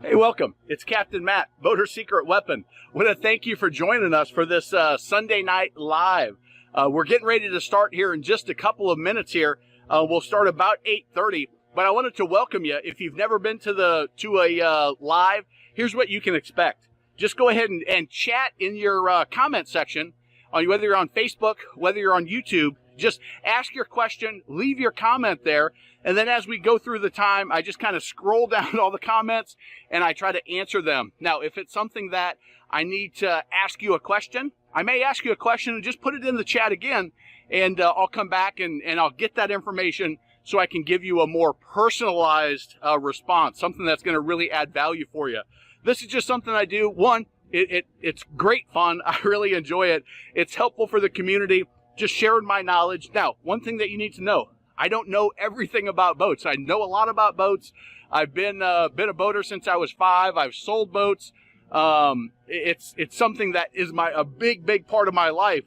Hey, welcome. It's Captain Matt, Boater Secret Weapon. I want to thank you for joining us for this Sunday night live. We're getting ready to start here in just a couple of minutes here. We'll start about 8:30, but I wanted to welcome you. If you've never been to a live, here's what you can expect. Just go ahead and chat in your comment section, on whether you're on Facebook, whether you're on YouTube. Just ask your question, leave your comment there, and then as we go through the time, I just kind of scroll down all the comments and I try to answer them. Now, if it's something that I need to ask you a question, I may ask you a question and just put it in the chat again, and I'll come back and I'll get that information so I can give you a more personalized response, something that's going to really add value for you. This is just something I do. One, it's great fun. I really enjoy it. It's helpful for the community, just sharing my knowledge. Now, one thing that you need to know, I don't know everything about boats. I know a lot about boats. I've been a boater since I was 5. I've sold boats. It's something that is a big part of my life.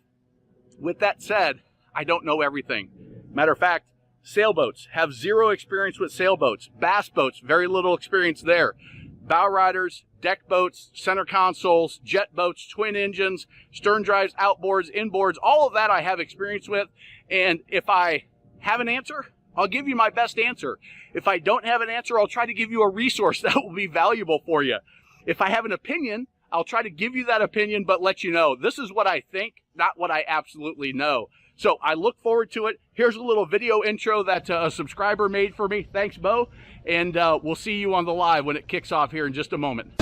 With that said, I don't know everything. Matter of fact, sailboats, have zero experience with sailboats. Bass boats, very little experience there. Bow riders, deck boats, center consoles, jet boats, twin engines, stern drives, outboards, inboards, all of that I have experience with. And if I have an answer, I'll give you my best answer. If I don't have an answer, I'll try to give you a resource that will be valuable for you. If I have an opinion, I'll try to give you that opinion, but let you know this is what I think, not what I absolutely know. So I look forward to it. Here's a little video intro that a subscriber made for me. Thanks, Bo. And we'll see you on the live when it kicks off here in just a moment.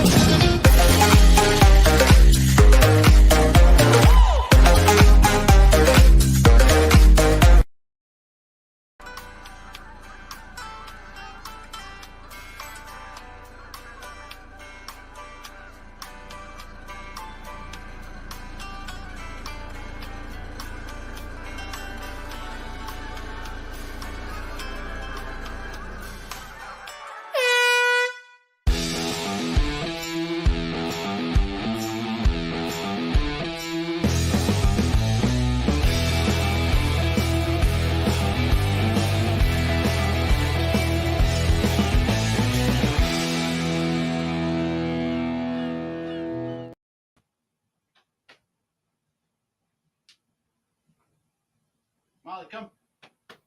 Molly, come. Come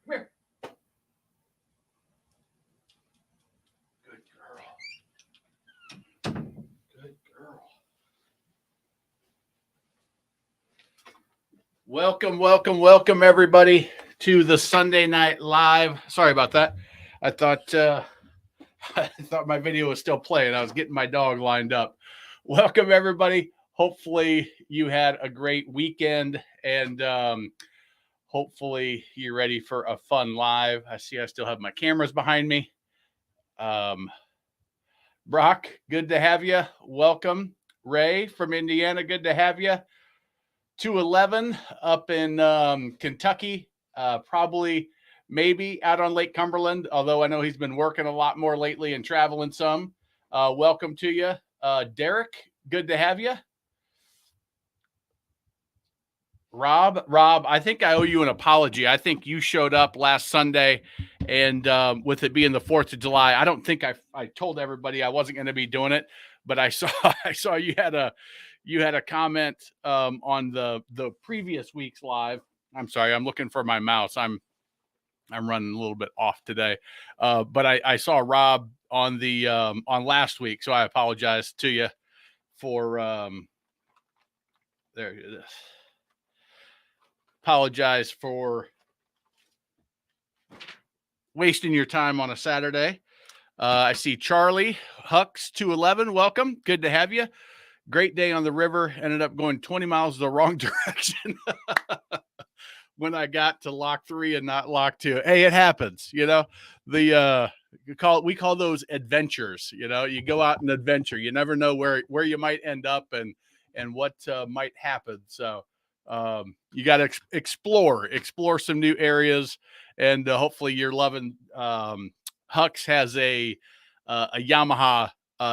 here. Good girl. Good girl. Welcome, everybody, to the Sunday Night Live. Sorry about that. I thought my video was still playing. I was getting my dog lined up. Welcome, everybody. Hopefully you had a great weekend, and hopefully you're ready for a fun live. I see I still have my cameras behind me. Brock, good to have you. Welcome. Ray from Indiana, good to have you. 211 up in Kentucky, probably maybe out on Lake Cumberland, although I know he's been working a lot more lately and traveling some. Welcome to you. Derek, good to have you. Rob, I think I owe you an apology. I think you showed up last Sunday, and with it being the 4th of July, I don't think I told everybody I wasn't going to be doing it, but I saw you had a comment on the previous week's live. I'm sorry, I'm looking for my mouse. I'm running a little bit off today, but I saw Rob on the on last week, so I apologize to you for there it is. Apologize for wasting your time on a Saturday. I see Charlie Hucks 211. Welcome. Good to have you. Great day on the river. Ended up going 20 miles the wrong direction when I got to lock 3 and not lock 2. Hey, it happens. You know, we call those adventures. You know, you go out and adventure. You never know where you might end up and what might happen. So you got to explore some new areas, and hopefully you're loving. Hux has a Yamaha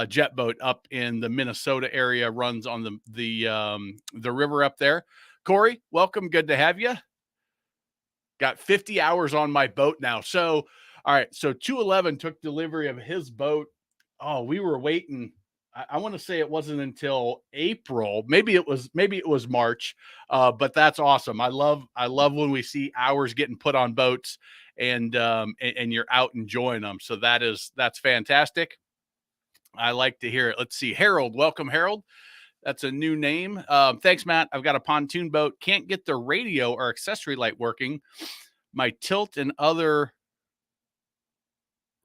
jet boat up in the Minnesota area, runs on the river up there. Corey, welcome. Good to have you. Got 50 hours on my boat now. So All right. So 211 took delivery of his boat. Oh, we were waiting. I want to say it wasn't until April. Maybe it was March. But that's awesome. I love when we see hours getting put on boats and you're out enjoying them. So that's fantastic. I like to hear it. Let's see. Harold, welcome, Harold. That's a new name. Thanks, Matt. I've got a pontoon boat. Can't get the radio or accessory light working. My tilt and other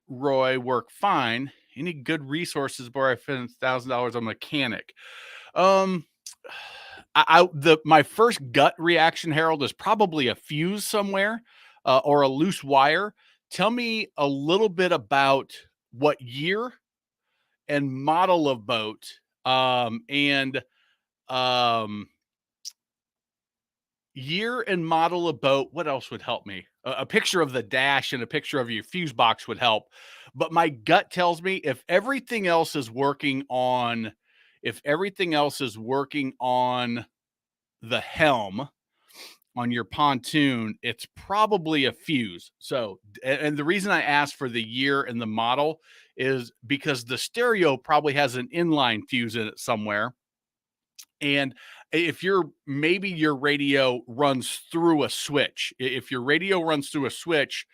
Roy work fine. Any good resources before I spend $1,000 on mechanic? My first gut reaction, Harold, is probably a fuse somewhere or a loose wire. Tell me a little bit about what year and model of boat year and model of boat. What else would help me? A picture of the dash and a picture of your fuse box would help. But my gut tells me if everything else is working on the helm on your pontoon, it's probably a fuse. So, and the reason I asked for the year and the model is because the stereo probably has an inline fuse in it somewhere. And if maybe your radio runs through a switch. If your radio runs through a switch,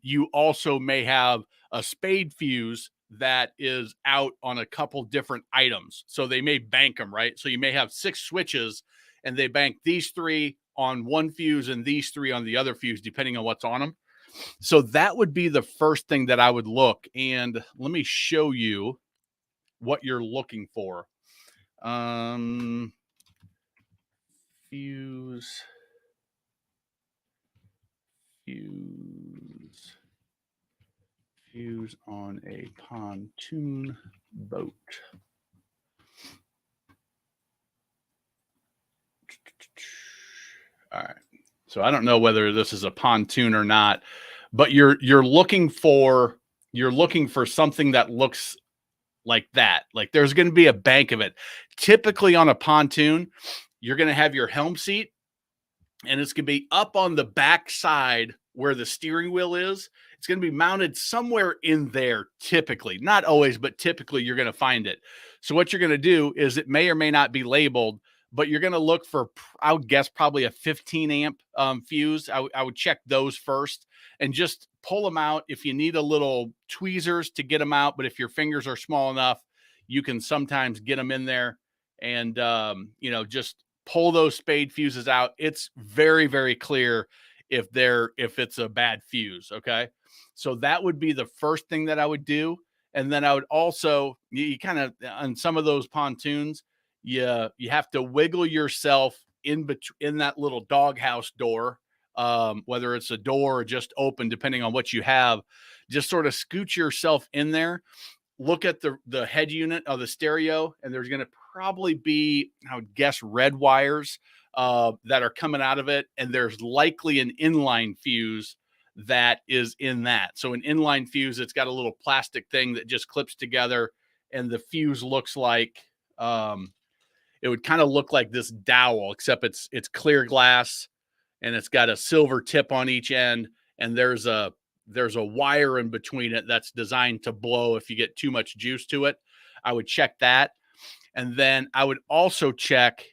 you also may have a spade fuse that is out on a couple different items. So they may bank them, right? So you may have 6 switches and they bank these 3 on one fuse and these 3 on the other fuse, depending on what's on them. So that would be the first thing that I would look. And let me show you what you're looking for. Fuse on a pontoon boat. All right. So I don't know whether this is a pontoon or not, but you're looking for something that looks like that. Like there's going to be a bank of it. Typically on a pontoon, you're going to have your helm seat and it's going to be up on the back side where the steering wheel is. It's going to be mounted somewhere in there, typically. Not always, but typically you're going to find it. So what you're going to do is it may or may not be labeled, but you're going to look for, I would guess, probably a 15 amp fuse. I would check those first and just pull them out. If you need a little tweezers to get them out, but if your fingers are small enough, you can sometimes get them in there and, just pull those spade fuses out. It's very, very clear if it's a bad fuse. Okay. So that would be the first thing that I would do. And then I would also, you kind of, on some of those pontoons, you have to wiggle yourself in that little doghouse door, whether it's a door or just open, depending on what you have. Just sort of scoot yourself in there, look at the head unit of the stereo, and there's going to probably be, I would guess, red wires that are coming out of it, and there's likely an inline fuse that is in that. So an inline fuse, it's got a little plastic thing that just clips together, and the fuse looks like it would kind of look like this dowel, except it's clear glass and it's got a silver tip on each end, and there's a wire in between it that's designed to blow if you get too much juice to it. I would check that. And then I would also check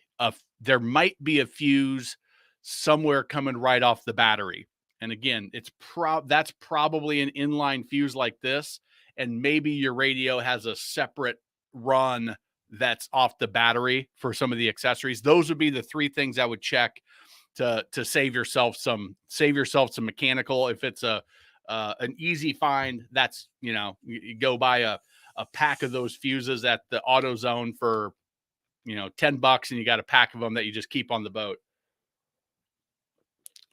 there might be a fuse somewhere coming right off the battery. And again, that's probably an inline fuse like this. And maybe your radio has a separate run that's off the battery for some of the accessories. Those would be the 3 things I would check to save yourself some mechanical. If it's an easy find, that's, you go buy a pack of those fuses at the AutoZone for, $10, and you got a pack of them that you just keep on the boat.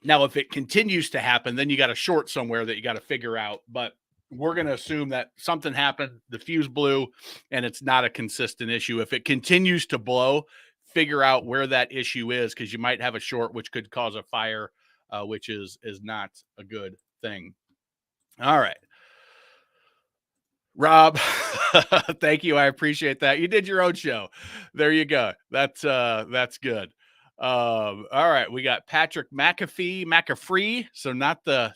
Now, if it continues to happen, then you got a short somewhere that you got to figure out. But we're going to assume that something happened, the fuse blew, and it's not a consistent issue. If it continues to blow, figure out where that issue is, because you might have a short, which could cause a fire, which is not a good thing. All right. Rob, thank you. I appreciate that. You did your own show. There you go. That's good. All right. We got Patrick McAfee. So not the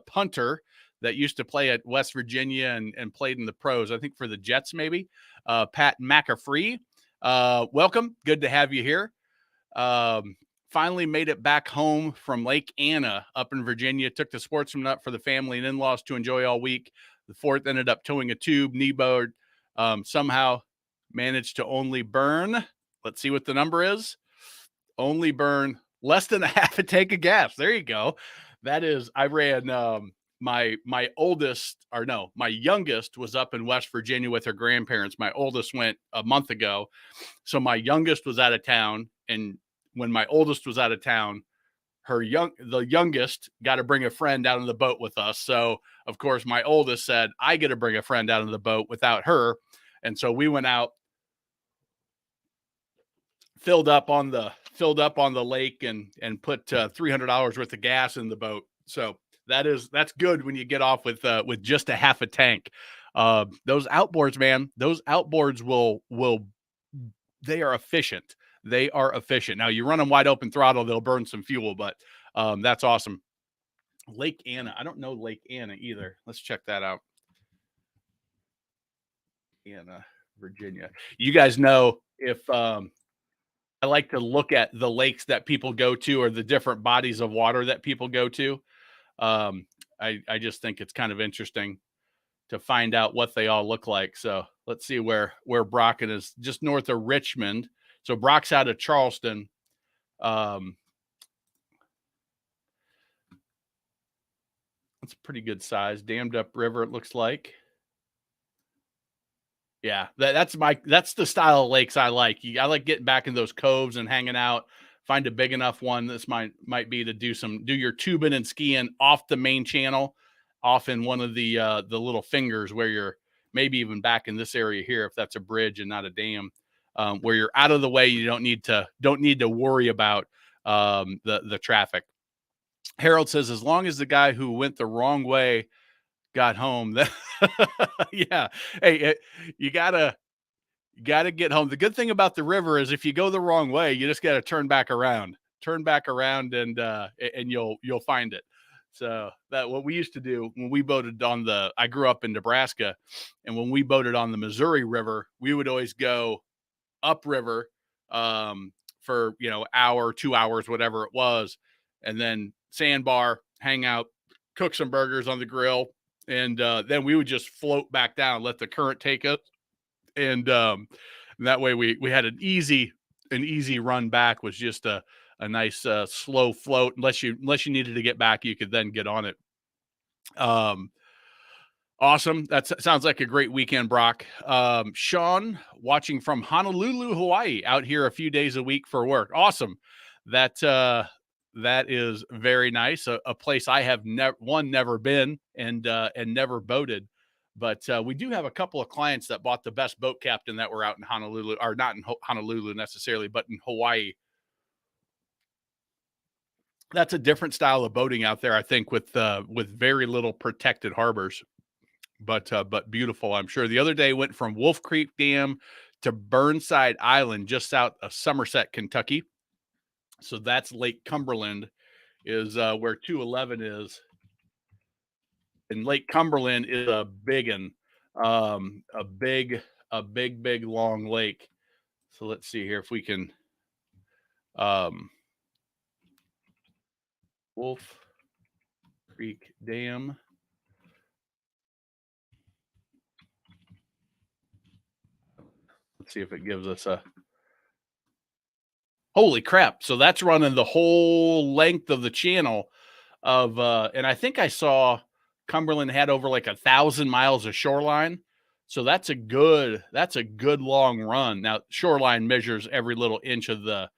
punter. that used to play at West Virginia and played in the pros, I think for the Jets, maybe. Pat McAfee. Welcome. Good to have you here. Finally made it back home from Lake Anna up in Virginia. Took the sportsman up for the family and in-laws to enjoy all week. The fourth ended up towing a tube, knee bowed. Somehow managed to only burn. Let's see what the number is. Only burn less than a half a tank of gas. There you go. That is, I ran my youngest was up in West Virginia with her grandparents. My oldest went a month ago. So my youngest was out of town. And when my oldest was out of town, the youngest got to bring a friend out on the boat with us. So of course my oldest said, I get to bring a friend out on the boat without her. And so we went out, filled up on the lake and put $300 worth of gas in the boat. So that's good when you get off with just a half a tank. Those outboards, man, they are efficient. They are efficient. Now you run them wide open throttle, they'll burn some fuel, but that's awesome. Lake Anna. I don't know Lake Anna either. Let's check that out. Anna, Virginia. You guys know if I like to look at the lakes that people go to or the different bodies of water that people go to. I just think it's kind of interesting to find out what they all look like. So let's see where Brocken is, just north of Richmond. So Brock's out of Charleston. That's a pretty good size. Dammed Up River, it looks like. Yeah, that's the style of lakes I like. I like getting back in those coves and hanging out. Find a big enough one. This might be to do your tubing and skiing off the main channel, off in one of the little fingers where you're maybe even back in this area here if that's a bridge and not a dam, where you're out of the way. You don't need to worry about the traffic. Harold says as long as the guy who went the wrong way got home, yeah. Hey, you gotta get home. The good thing about the river is if you go the wrong way, you just got to turn back around, and you'll find it. So that what we used to do when we boated I grew up in Nebraska, and when we boated on the Missouri River, we would always go upriver for hour, 2 hours, whatever it was, and then sandbar, hang out, cook some burgers on the grill. And then we would just float back down, let the current take us. And that way we had an easy run back, was just a nice slow float. Unless you needed to get back, you could then get on it. Awesome. That sounds like a great weekend, Brock. Sean, watching from Honolulu, Hawaii, out here a few days a week for work. Awesome. That is very nice. A place I have never been and never boated, but we do have a couple of clients that bought the best boat captain that were out in Honolulu, or not in Honolulu necessarily, but in Hawaii. That's a different style of boating out there, I think, with very little protected harbors, but beautiful. I'm sure. The other day went from Wolf Creek Dam to Burnside Island, just south of Somerset, Kentucky. So that's Lake Cumberland, is where 211 is. And Lake Cumberland is a big long lake. So let's see here if we can Wolf Creek Dam. Let's see if it gives us a holy crap. So that's running the whole length of the channel of, and I think I saw Cumberland had over like 1,000 miles of shoreline. So that's a good long run. Now shoreline measures every little inch of the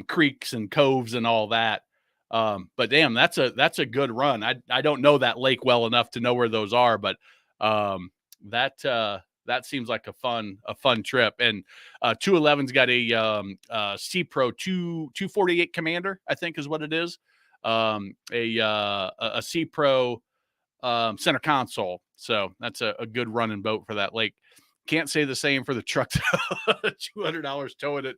creeks and coves and all that. But damn, that's a good run. I don't know that lake well enough to know where those are, but that seems like a fun trip. And 211's got a Sea Pro 248 Commander, I think is what it is. A Sea Pro center console. So that's a good running boat for that lake. Can't say the same for the truck. $200 towing it.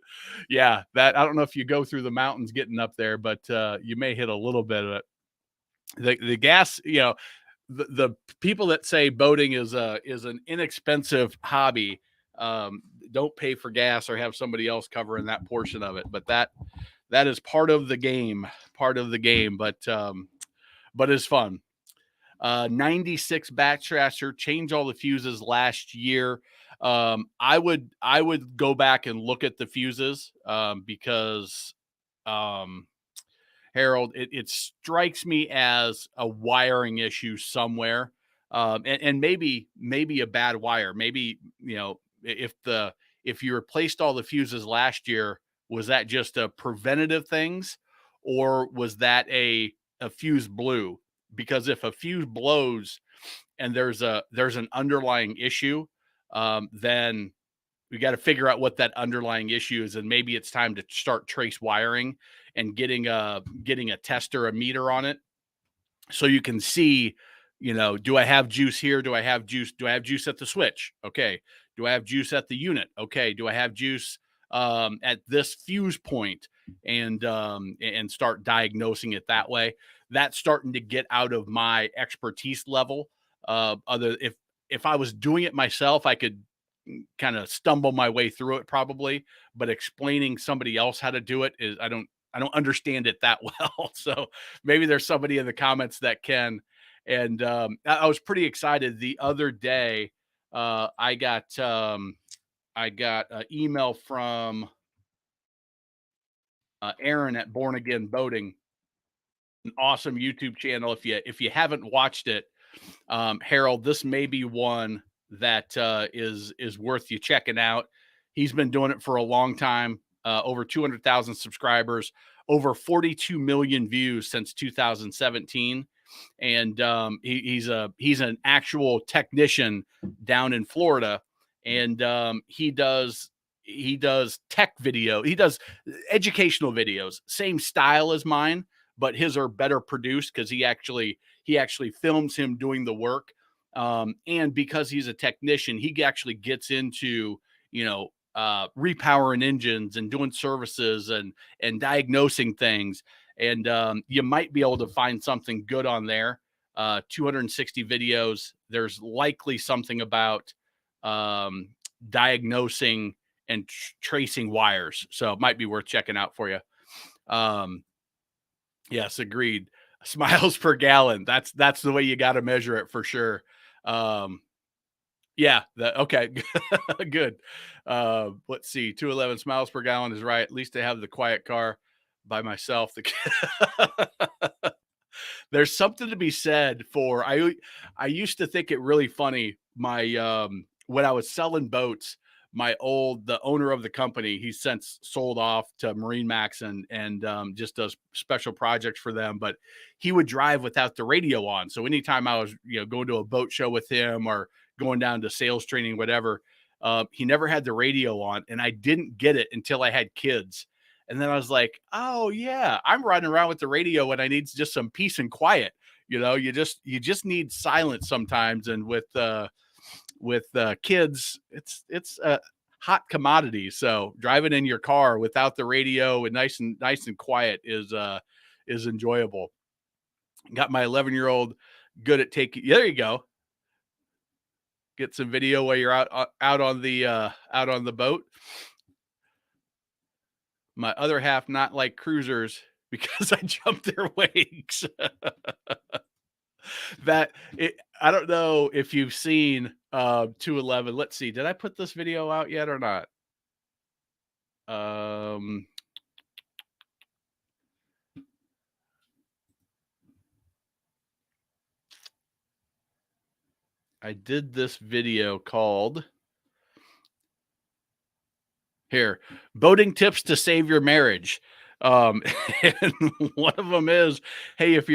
Yeah, that I don't know if you go through the mountains getting up there, but you may hit a little bit of it. the gas, the people that say boating is an inexpensive hobby, don't pay for gas or have somebody else covering that portion of it. But that is part of the game, but it's fun. 96 Backstrasher, change all the fuses last year. I would go back and look at the fuses, because Harold, it strikes me as a wiring issue somewhere, and maybe a bad wire. Maybe, if you replaced all the fuses last year, was that just a preventative things, or was that a fuse blew? Because if a fuse blows and there's an underlying issue, then we got to figure out what that underlying issue is, and maybe it's time to start trace wiring and getting a tester, a meter on it, so you can see, do I have juice here? Do I have juice at the switch? Okay. Do I have juice at the unit? Okay. Do I have juice at this fuse point? And start diagnosing it that way. That's starting to get out of my expertise level. If I was doing it myself, I could kind of stumble my way through it probably, but explaining somebody else how to do it is, I don't understand it that well. So maybe there's somebody in the comments that can. And I was pretty excited the other day. I got an email from Aaron at Born Again Boating, an awesome YouTube channel. If you haven't watched it, Harold, this may be one that is worth you checking out. He's been doing it for a long time. Over 200,000 subscribers, over 42 million views since 2017. And he's an actual technician down in Florida. And he does tech video. He does educational videos, same style as mine, but his are better produced because he actually films him doing the work. And because he's a technician, he actually gets into, repowering engines and doing services and diagnosing things. And you might be able to find something good on there. 260 videos. There's likely something about diagnosing and tracing wires. So it might be worth checking out for you. Yes, agreed. Smiles per gallon. That's the way you got to measure it for sure. Yeah. Okay. Good. Let's see. 211 miles per gallon is right. At least I have the quiet car by myself. There's something to be said for, I used to think it really funny. My, when I was selling boats, the owner of the company, he's since sold off to MarineMax and just does special projects for them, but he would drive without the radio on. So anytime I was, going to a boat show with him or going down to sales training, whatever, he never had the radio on, and I didn't get it until I had kids. And then I was like, oh yeah, I'm riding around with the radio when I need just some peace and quiet. You just need silence sometimes. And with kids, it's a hot commodity. So driving in your car without the radio and nice and quiet is enjoyable. Got my 11-year-old good at taking. There you go. Get some video while you're out on the boat. My other half not like cruisers because I jumped their wakes. I don't know if you've seen 211. Let's see. Did I put this video out yet or not? I did this video called here, boating tips to save your marriage. And one of them is, hey, if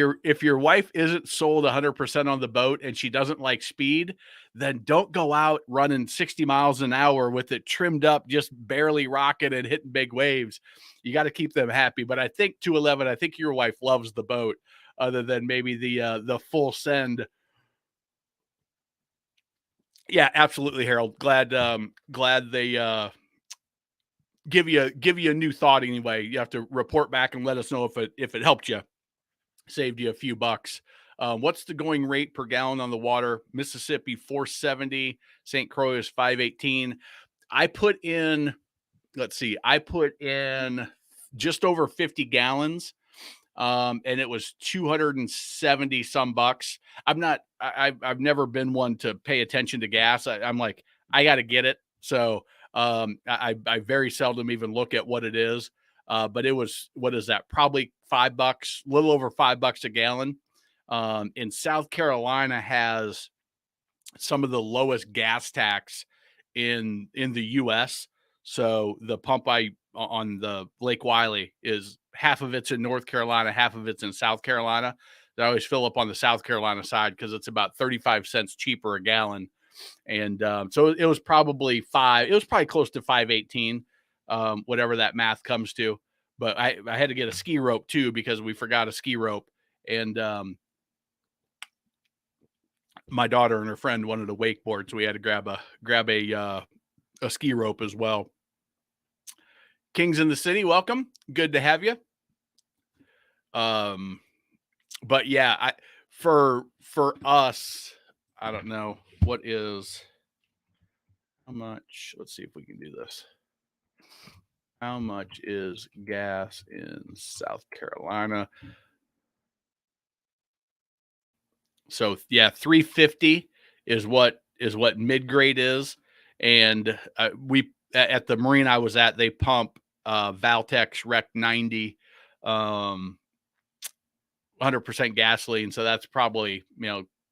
your wife isn't sold 100% on the boat and she doesn't like speed, then don't go out running 60 miles an hour with it trimmed up, just barely rocking and hitting big waves. You got to keep them happy. But I think 211, I think your wife loves the boat, other than maybe the full send. Yeah, absolutely, Harold. Glad they give you a new thought anyway. You have to report back and let us know if it helped you. Saved you a few bucks. What's the going rate per gallon on the water? Mississippi 470, St. Croix is 518. I put in, let's see, I put in just over 50 gallons. And it was 270 some bucks. I've never been one to pay attention to gas. I'm like, I got to get it. So I very seldom even look at what it is. But it was, what is that? Probably $5, a little over $5 a gallon. In South Carolina has some of the lowest gas tax in the U.S. So the pump on the Lake Wiley is half of it's in North Carolina, half of it's in South Carolina. I always fill up on the South Carolina side because it's about 35 cents cheaper a gallon. And so it was probably close to 518, whatever that math comes to. But I had to get a ski rope too because we forgot a ski rope. And my daughter and her friend wanted a wakeboard, so we had to grab a ski rope as well. Kings in the City, welcome. Good to have you. But yeah, for us, I don't know what is how much. Let's see if we can do this. How much is gas in South Carolina? So yeah, 350 is what mid grade is, and we at the marine I was at, they pump Valtex Rec 90, 100% gasoline. So that's probably,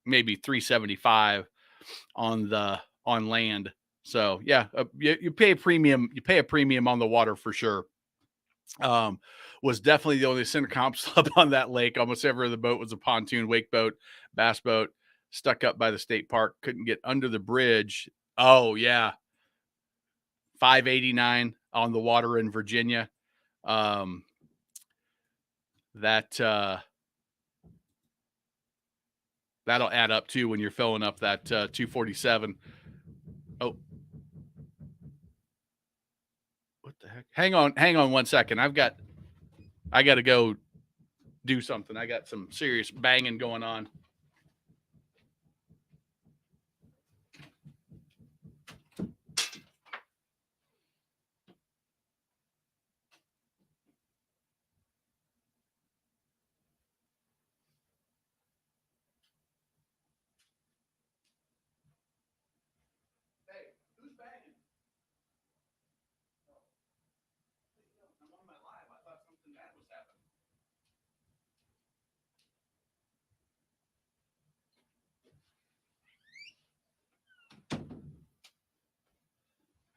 maybe 375 on land. So yeah, you pay a premium. You pay a premium on the water for sure. Was definitely the only center comp slip on that lake. Almost every other boat was a pontoon, wake boat, bass boat, stuck up by the state park. Couldn't get under the bridge. Oh yeah, 589 on the water in Virginia. That'll add up too when you're filling up that 247. Oh, what the heck? Hang on 1 second. I got to go do something. I got some serious banging going on.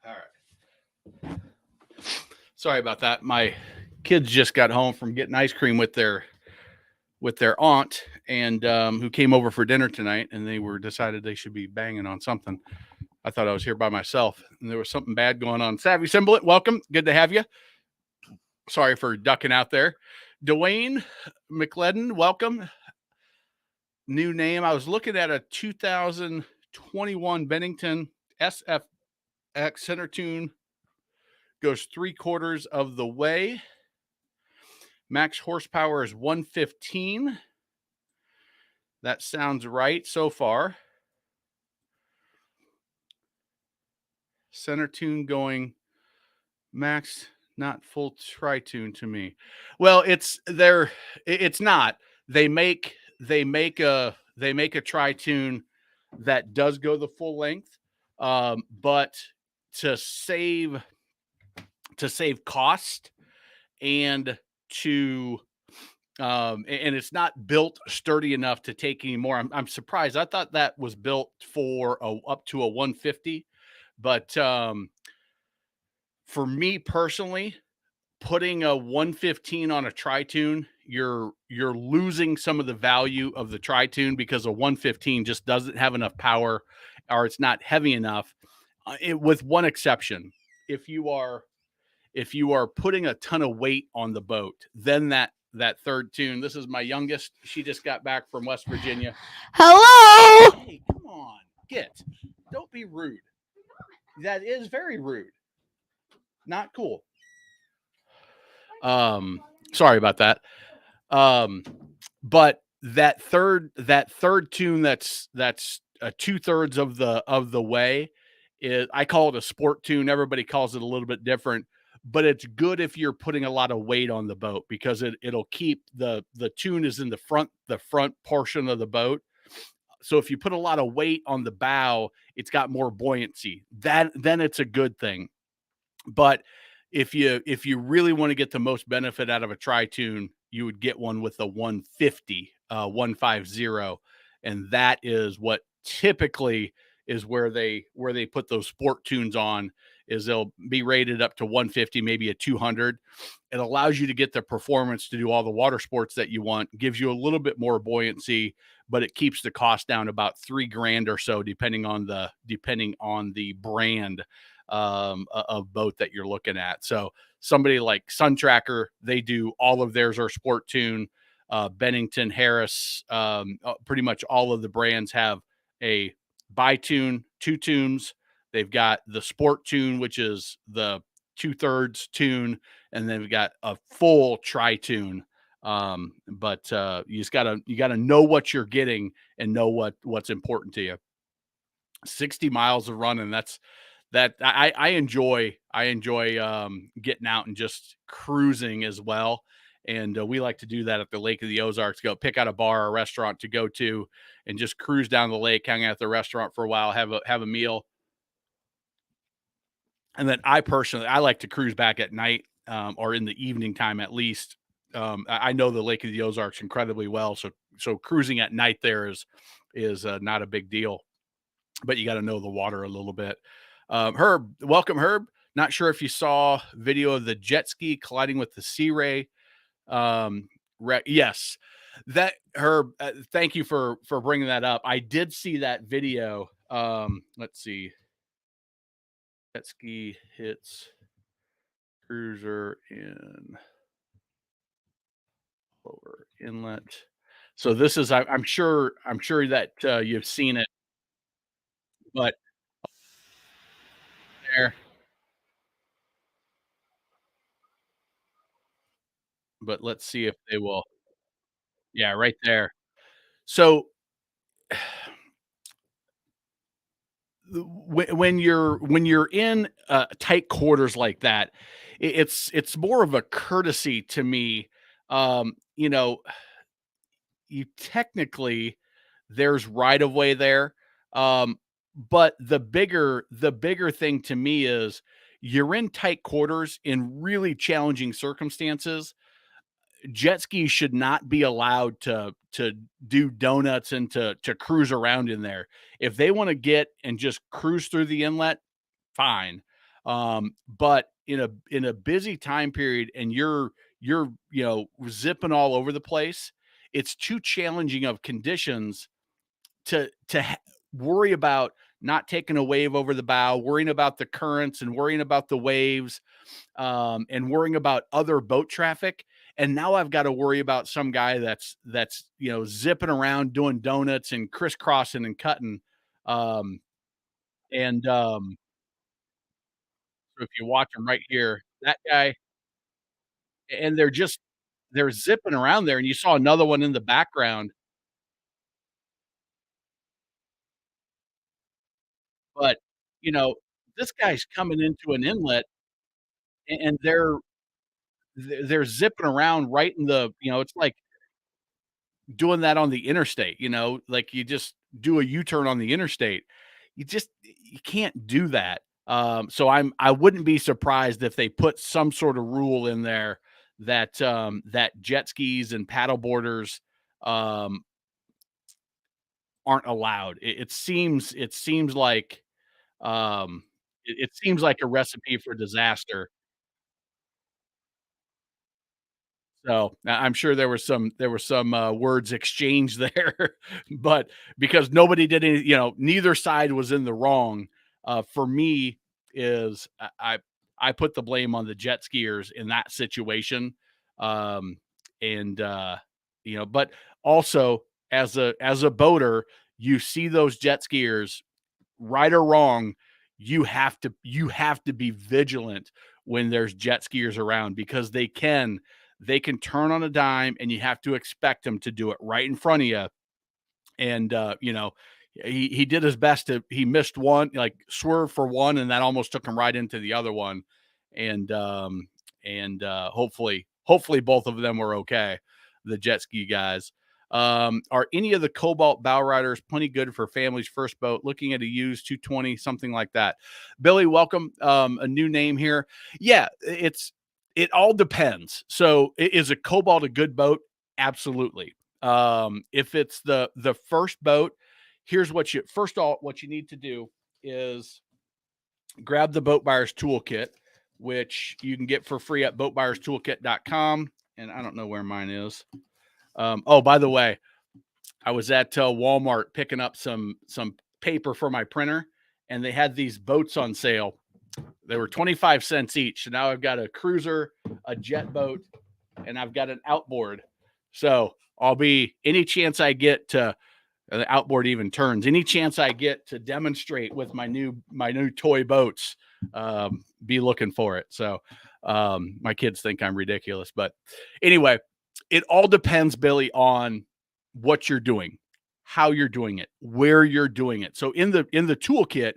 All right. Sorry about that. My kids just got home from getting ice cream with their aunt, and who came over for dinner tonight, and they decided they should be banging on something. I thought I was here by myself, and there was something bad going on. Savvy Symbiote, welcome. Good to have you. Sorry for ducking out there. Dwayne McLedden, welcome. New name. I was looking at a 2021 Bennington SFX center tune. Goes 3/4 of the way. Max horsepower is 115. That sounds right so far. Center tune going max, not full tri-tune to me. Well, it's not. They make a tri-tune that does go the full length. But to save cost and and it's not built sturdy enough to take any more. I'm surprised. I thought that was built for up to a 150, but for me personally, putting a 115 on a tri-tune, you're losing some of the value of the tri-tune because a 115 just doesn't have enough power, or it's not heavy enough. With one exception, if you are putting a ton of weight on the boat, then that third tune. This is my youngest. She just got back from West Virginia. Hello. Hey, come on, don't be rude. That is very rude. Not cool. Sorry about that. But that third tune that's 2/3 of the way is, I call it a sport tune. Everybody calls it a little bit different, but it's good if you're putting a lot of weight on the boat because it'll keep the tune is in the front portion of the boat. So if you put a lot of weight on the bow, it's got more buoyancy. That then it's a good thing. But if you really want to get the most benefit out of a tri-tune, you would get one with a 150, 150, and that is what typically is where they put those sport tunes on. Is they'll be rated up to 150, maybe a 200. It allows you to get the performance to do all the water sports that you want, gives you a little bit more buoyancy, but it keeps the cost down about 3 grand or so, depending on the brand of boat that you're looking at. So somebody like Sun Tracker, they do all of theirs are sport tune. Bennington, Harris, pretty much all of the brands have a bi-tune, 2 tunes. They've got the sport tune, which is the 2/3 tune, and then we've got a full tri-tune. But you gotta know what you're getting and know what's important to you. 60 miles of running. I enjoy getting out and just cruising as well. And we like to do that at the Lake of the Ozarks. Go pick out a bar or restaurant to go to, and just cruise down the lake, hang out at the restaurant for a while, have a meal, and then I like to cruise back at night, or in the evening time at least. I know the Lake of the Ozarks incredibly well, so cruising at night there is not a big deal, but you got to know the water a little bit. Herb, welcome, Herb. Not sure if you saw video of the jet ski colliding with the Sea Ray. Yes, that Herb. Thank you for bringing that up. I did see that video. Let's see. Jet ski hits cruiser in lower inlet. So this is I'm sure that you've seen it, but there, but let's see if they will. Yeah, right there. So when you're in tight quarters like that, it's more of a courtesy to me. You know, you technically there's right of way there, but the bigger thing to me is you're in tight quarters in really challenging circumstances. Jet skis should not be allowed to do donuts and to cruise around in there. If they want to get and just cruise through the inlet, fine. But in a busy time period and you're zipping all over the place, it's too challenging of conditions to worry about not taking a wave over the bow, worrying about the currents and worrying about the waves, and worrying about other boat traffic. And now I've got to worry about some guy that's zipping around doing donuts and crisscrossing and cutting. Um, and so if you watch him right here, that guy, and they're zipping around there, and you saw another one in the background, but you know this guy's coming into an inlet, and they're zipping around right in it's like doing that on the interstate, like you just do a U-turn on the interstate. You can't do that. So I wouldn't be surprised if they put some sort of rule in there that jet skis and paddle boarders um, aren't allowed. It seems like it seems like a recipe for disaster. So, I'm sure there were some words exchanged there, but because nobody did any neither side was in the wrong, for me is I put the blame on the jet skiers in that situation, um, and but also as a boater, you see those jet skiers, right or wrong, you have to be vigilant when there's jet skiers around because they can they can turn on a dime, and you have to expect them to do it right in front of you. And he did his best he missed one, like swerve for one, and that almost took him right into the other one. And hopefully both of them were okay, the jet ski guys. Are any of the Cobalt bow riders plenty good for family's first boat? Looking at a used 220, something like that. Billy, welcome. A new name here. Yeah, it all depends. So is a Cobalt a good boat? Absolutely. If it's the first boat, here's what you need to do is grab the Boat Buyers Toolkit, which you can get for free at boatbuyerstoolkit.com. And I don't know where mine is. Oh, by the way, I was at Walmart picking up some paper for my printer, and they had these boats on sale. They were 25 cents each. So now I've got a cruiser, a jet boat, and I've got an outboard. So I'll be, any chance I get to, the outboard even turns, any chance I get to demonstrate with my new toy boats, be looking for it. So my kids think I'm ridiculous, but anyway, it all depends, Billy, on what you're doing, how you're doing it, where you're doing it. So in the toolkit,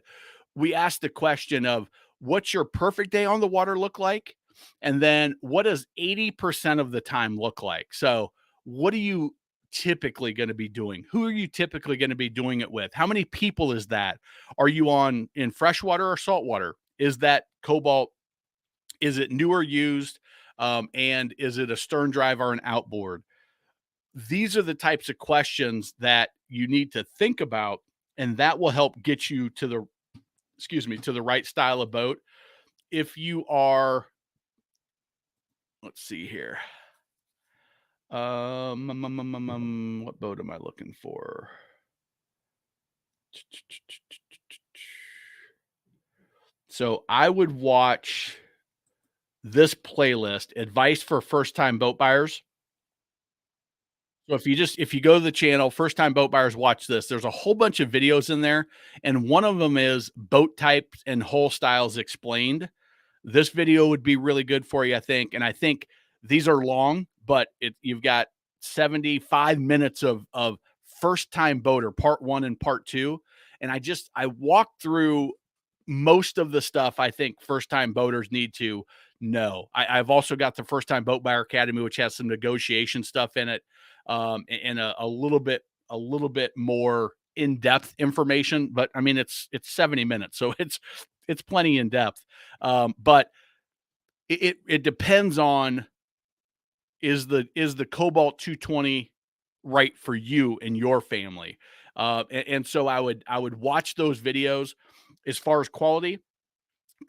we asked the question of, what's your perfect day on the water look like? And then what does 80% of the time look like? So what are you typically going to be doing? Who are you typically going to be doing it with? How many people is that? Are you in freshwater or saltwater? Is that Cobalt? Is it new or used? And is it a stern drive or an outboard? These are the types of questions that you need to think about, and that will help get you to the right style of boat. If you are, let's see here. What boat am I looking for? So I would watch this playlist, Advice for First Time Boat Buyers. So if you go to the channel, First Time Boat Buyers, watch this. There's a whole bunch of videos in there, and one of them is boat types and hull styles explained. This video would be really good for you, I think. And I think these are long, but you've got 75 minutes of first time boater, part 1 and part 2. And I walked through most of the stuff I think first time boaters need to know. I've also got the First Time Boat Buyer Academy, which has some negotiation stuff in it, and a little bit more in-depth information. But I mean, it's 70 minutes, so it's plenty in depth. But it depends on, is the Cobalt 220 right for you and your family? And so I would watch those videos. As far as quality,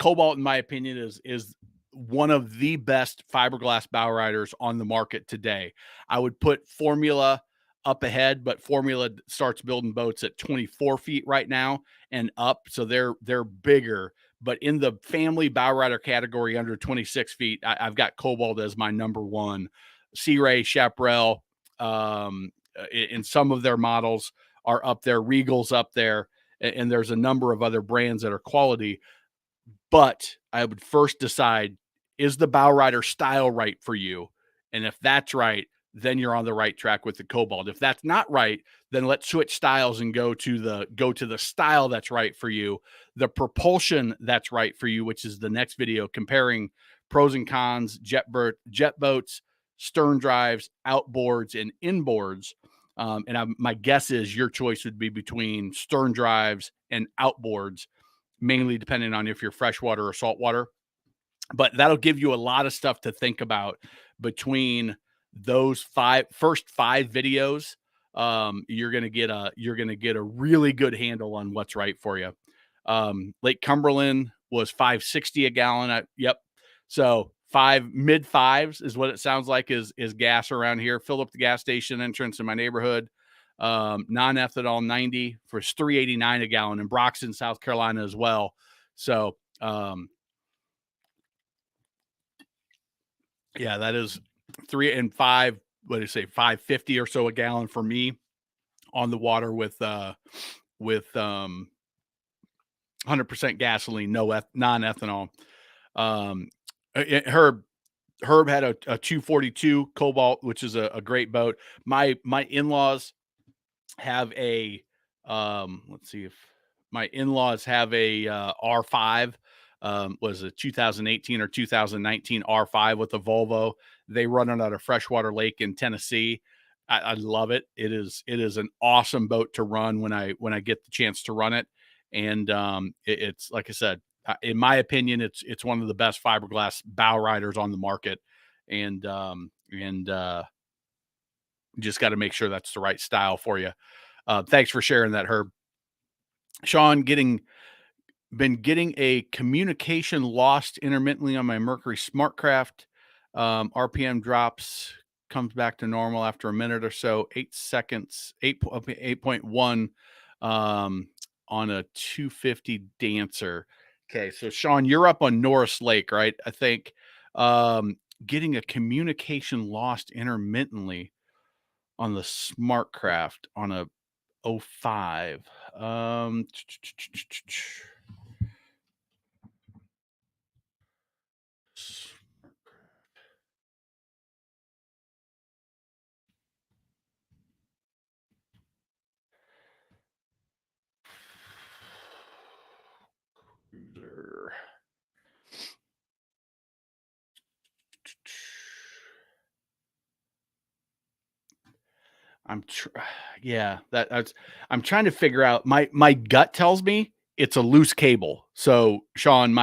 Cobalt, in my opinion, is one of the best fiberglass bow riders on the market today. I would put Formula up ahead, but Formula starts building boats at 24 feet right now and up, so they're bigger. But in the family bow rider category under 26 feet, I've got Cobalt as my number one. Sea Ray, Chaparral, in some of their models are up there. Regal's up there, and there's a number of other brands that are quality. But I would first decide, is the bow rider style right for you? And if that's right, then you're on the right track with the Cobalt. If that's not right, then let's switch styles and go to the style that's right for you, the propulsion that's right for you, which is the next video, comparing pros and cons, jet boats, stern drives, outboards, and inboards. My guess is your choice would be between stern drives and outboards, mainly depending on if you're freshwater or saltwater. But that'll give you a lot of stuff to think about between those first five videos. You're gonna get a really good handle on what's right for you. Lake Cumberland was $5.60 a gallon. Yep. So mid fives is what it sounds like is gas around here. Fill up the gas station entrance in my neighborhood. Non-ethanol 90 for $3.89 a gallon in Broxton, South Carolina as well. So, yeah, that is 3 and 5. What do you say? $5.50 or so a gallon for me on the water with 100% gasoline, non-ethanol. Herb, Herb had a 242 Cobalt, which is a great boat. My in-laws have a let's see if my in-laws have a R5, was a 2018 or 2019 R5 with a Volvo. They run it at a freshwater lake in Tennessee. I love it. It is an awesome boat to run when I get the chance to run it. And it's like I said, in my opinion, it's one of the best fiberglass bow riders on the market. And just got to make sure that's the right style for you. Thanks for sharing that, Herb. Sean, been getting a communication lost intermittently on my Mercury Smartcraft. RPM drops, comes back to normal after a minute or so. 8 seconds, 8.1 on a 250 Dancer. Okay, so Sean, you're up on Norris Lake, right? I think getting a communication lost intermittently on the Smartcraft on a 05. Yeah, that's I'm trying to figure out. My gut tells me it's a loose cable. So Sean,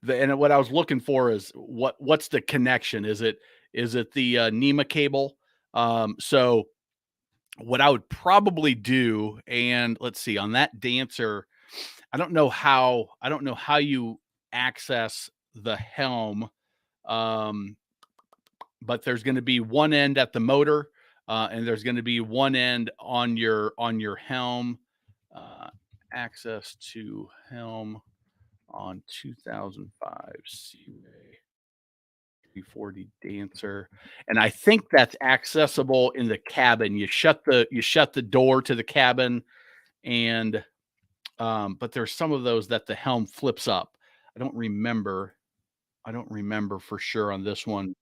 and what I was looking for is what's the connection? Is it the NEMA cable? So what I would probably do, and let's see, on that Dancer, I don't know how you access the helm. Um, but there's going to be one end at the motor, and there's going to be one end on your helm. Uh, Access to helm on 2005 Seaway 340 Dancer, and I think that's accessible in the cabin. You shut the door to the cabin, and but there's some of those that the helm flips up. I don't remember. I don't remember for sure on this one.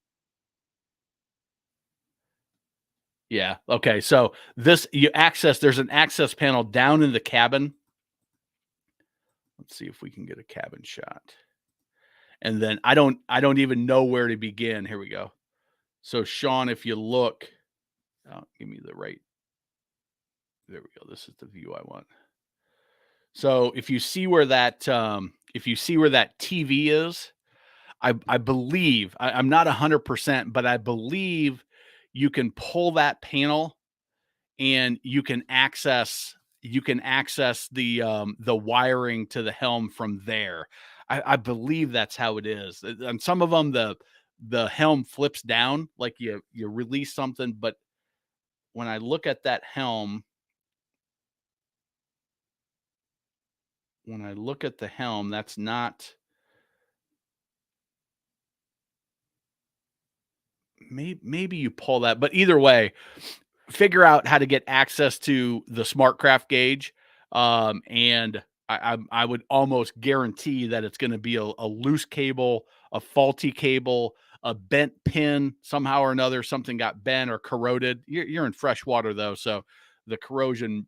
Yeah. Okay. So there's an access panel down in the cabin. Let's see if we can get a cabin shot. And then I don't even know where to begin. Here we go. So Sean, if you look, give me the right. There we go. This is the view I want. So if you see where that TV is, I believe I'm not 100%, but I believe you can pull that panel and you can access the wiring to the helm from there. I believe that's how it is. On some of them, the helm flips down, like you release something. But when I look at that helm, that's not. Maybe you pull that, but either way, figure out how to get access to the SmartCraft gauge. And I would almost guarantee that it's going to be a loose cable, a faulty cable, a bent pin somehow or another. Something got bent or corroded. You're in fresh water though, so the corrosion,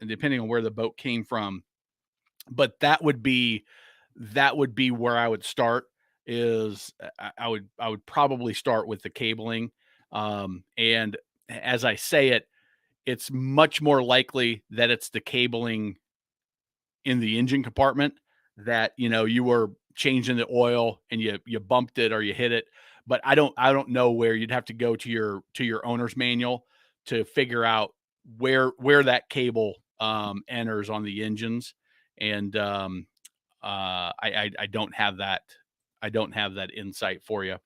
and depending on where the boat came from, but that would be where I would start. Is I would probably start with the cabling, and as I say it, it's much more likely that it's the cabling in the engine compartment that you were changing the oil and you bumped it or you hit it. But I don't know where. You'd have to go to your owner's manual to figure out where that cable enters on the engines. And I don't have that. I don't have that insight for you.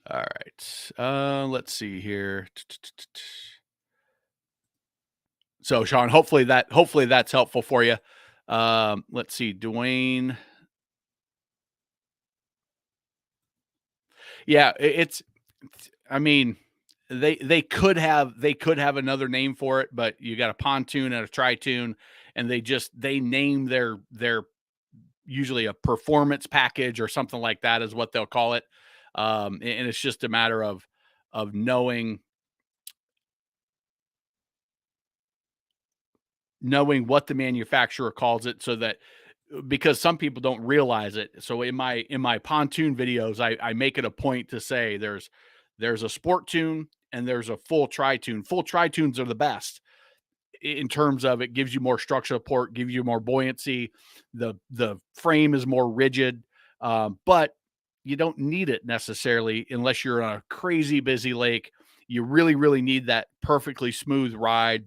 All right. Let's see here. So, Sean, hopefully that's helpful for you. Let's see, Dwayne. Yeah, I mean, they could have another name for it, but you got a pontoon and a tri-tune, and they name their usually a performance package or something like that is what they'll call it. And it's just a matter of knowing what the manufacturer calls it, so that because some people don't realize it. So in my pontoon videos, I make it a point to say there's a sport tune and there's a full tri-tune. Full tri-tunes are the best in terms of it gives you more structural support, gives you more buoyancy. The frame is more rigid, but you don't need it necessarily unless you're on a crazy busy lake. You really, really need that perfectly smooth ride.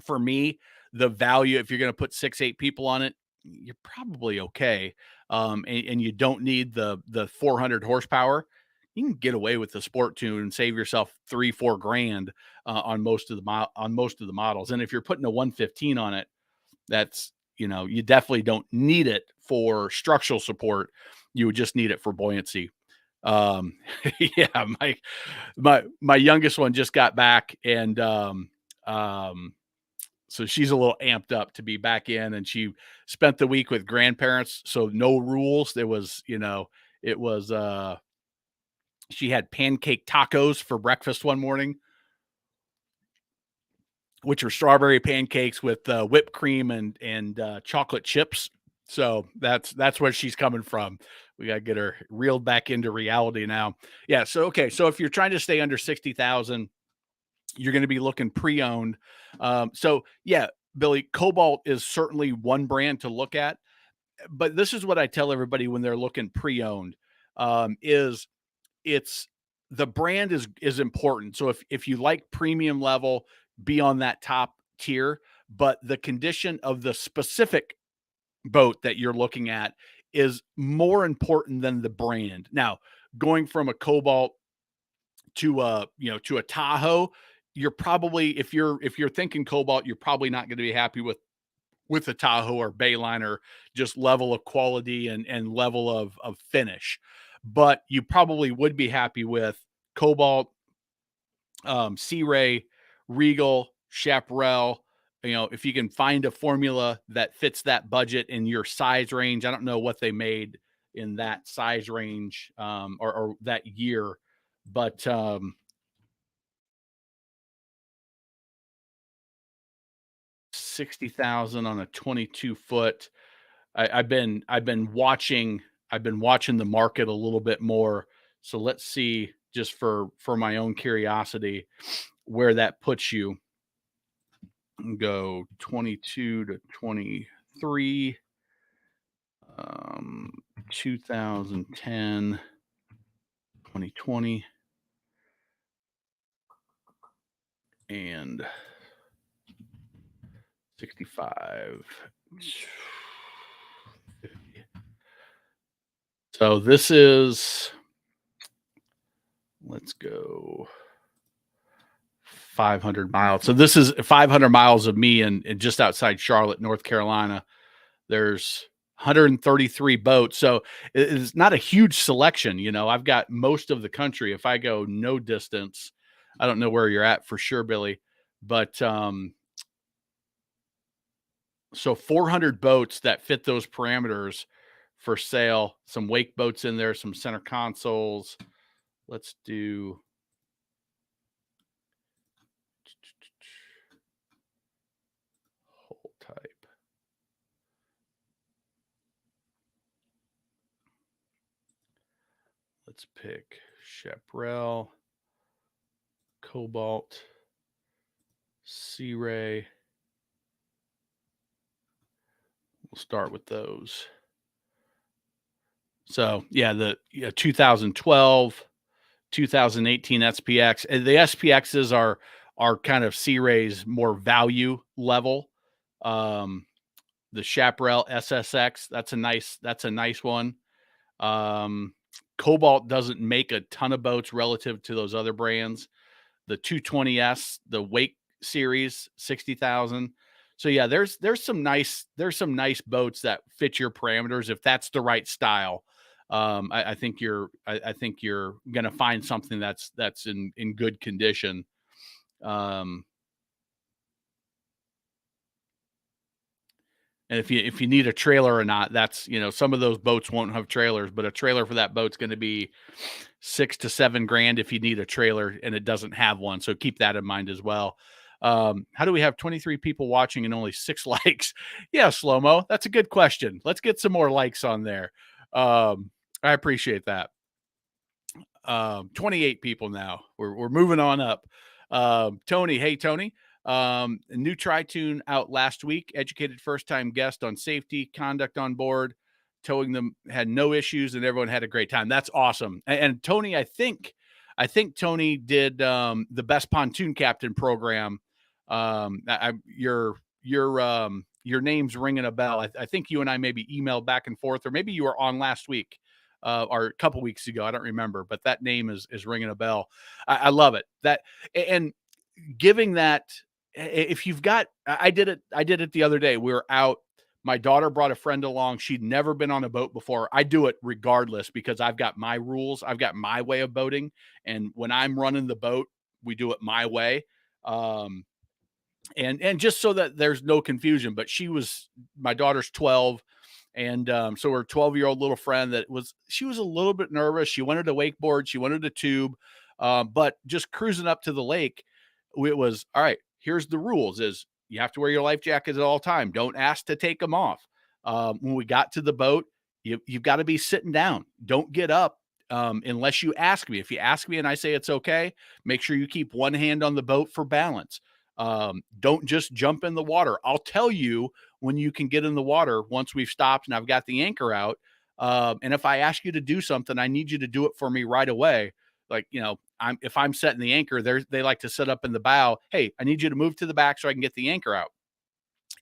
For me, the value, if you're going to put 6, 8 people on it, you're probably okay. And you don't need the 400 horsepower. You can get away with the sport tune and save yourself 3-4 grand on most of the models. And if you're putting a 115 on it, that's, you definitely don't need it for structural support. You would just need it for buoyancy. Yeah, my youngest one just got back, and so she's a little amped up to be back in, and she spent the week with grandparents. So no rules. There was, it was, she had pancake tacos for breakfast one morning, which are strawberry pancakes with whipped cream and chocolate chips. So that's where she's coming from. We got to get her reeled back into reality now. Yeah. So, okay. So if you're trying to stay under 60,000, you're going to be looking pre-owned. So yeah, Billy, Cobalt is certainly one brand to look at, but this is what I tell everybody when they're looking pre-owned, is it's the brand is important. So if you like premium level, be on that top tier, but the condition of the specific boat that you're looking at is more important than the brand. Now, going from a Cobalt to a Tahoe, you're probably, if you're thinking Cobalt, you're probably not going to be happy with the Tahoe or Bayliner, just level of quality and level of finish. But you probably would be happy with Cobalt, Sea Ray, Regal, Chaparral. If you can find a formula that fits that budget in your size range. I don't know what they made in that size range, or that year, but 60,000 on a 22 foot. I've been watching the market a little bit more. So let's see, just for my own curiosity, where that puts you. Go 22 to 23, 2010, 2020, and 65. So this is, let's go 500 miles. So this is 500 miles of me and just outside Charlotte, North Carolina. There's 133 boats. So it's not a huge selection. I've got most of the country. If I go no distance, I don't know where you're at for sure, Billy, but so 400 boats that fit those parameters for sale. Some wake boats in there, some center consoles. Let's do whole type. Let's pick Chaparral, Cobalt, Sea Ray. We'll start with those. So yeah, the 2012, 2018 SPX. The SPXs are kind of Sea Ray's more value level. The Chaparral SSX, that's a nice one. Cobalt doesn't make a ton of boats relative to those other brands. The 220S, the Wake series, 60,000. So yeah, there's some nice boats that fit your parameters if that's the right style. I think you're gonna find something that's in good condition. And if you need a trailer or not, that's, some of those boats won't have trailers, but a trailer for that boat's going to be 6 to 7 grand if you need a trailer and it doesn't have one. So keep that in mind as well. How do we have 23 people watching and only 6 likes? Yeah, Slow-Mo, that's a good question. Let's get some more likes on there. I appreciate that. 28 people now. We're moving on up. Tony, hey Tony. New Tri-Tune out last week. Educated first-time guest on safety, conduct on board, towing them, had no issues, and everyone had a great time. That's awesome. And Tony, I think Tony did the best pontoon captain program. Your name's ringing a bell. I think you and I maybe emailed back and forth, or maybe you were on last week. Or a couple weeks ago, I don't remember, but that name is ringing a bell. I love it. That, and giving that, if you've got, I did it the other day. We were out. My daughter brought a friend along. She'd never been on a boat before. I do it regardless because I've got my rules. I've got my way of boating, and when I'm running the boat, we do it my way. And just so that there's no confusion. But my daughter's 12. And so her 12-year-old little friend she was a little bit nervous. She wanted to wakeboard. She wanted a tube. But just cruising up to the lake, it was, all right, here's the rules is you have to wear your life jacket at all time. Don't ask to take them off. When we got to the boat, you've got to be sitting down. Don't get up unless you ask me. If you ask me and I say it's okay, make sure you keep one hand on the boat for balance. Don't just jump in the water. I'll tell you when you can get in the water once we've stopped and I've got the anchor out. And if I ask you to do something, I need you to do it for me right away. Like, if I'm setting the anchor, they like to set up in the bow. Hey, I need you to move to the back so I can get the anchor out.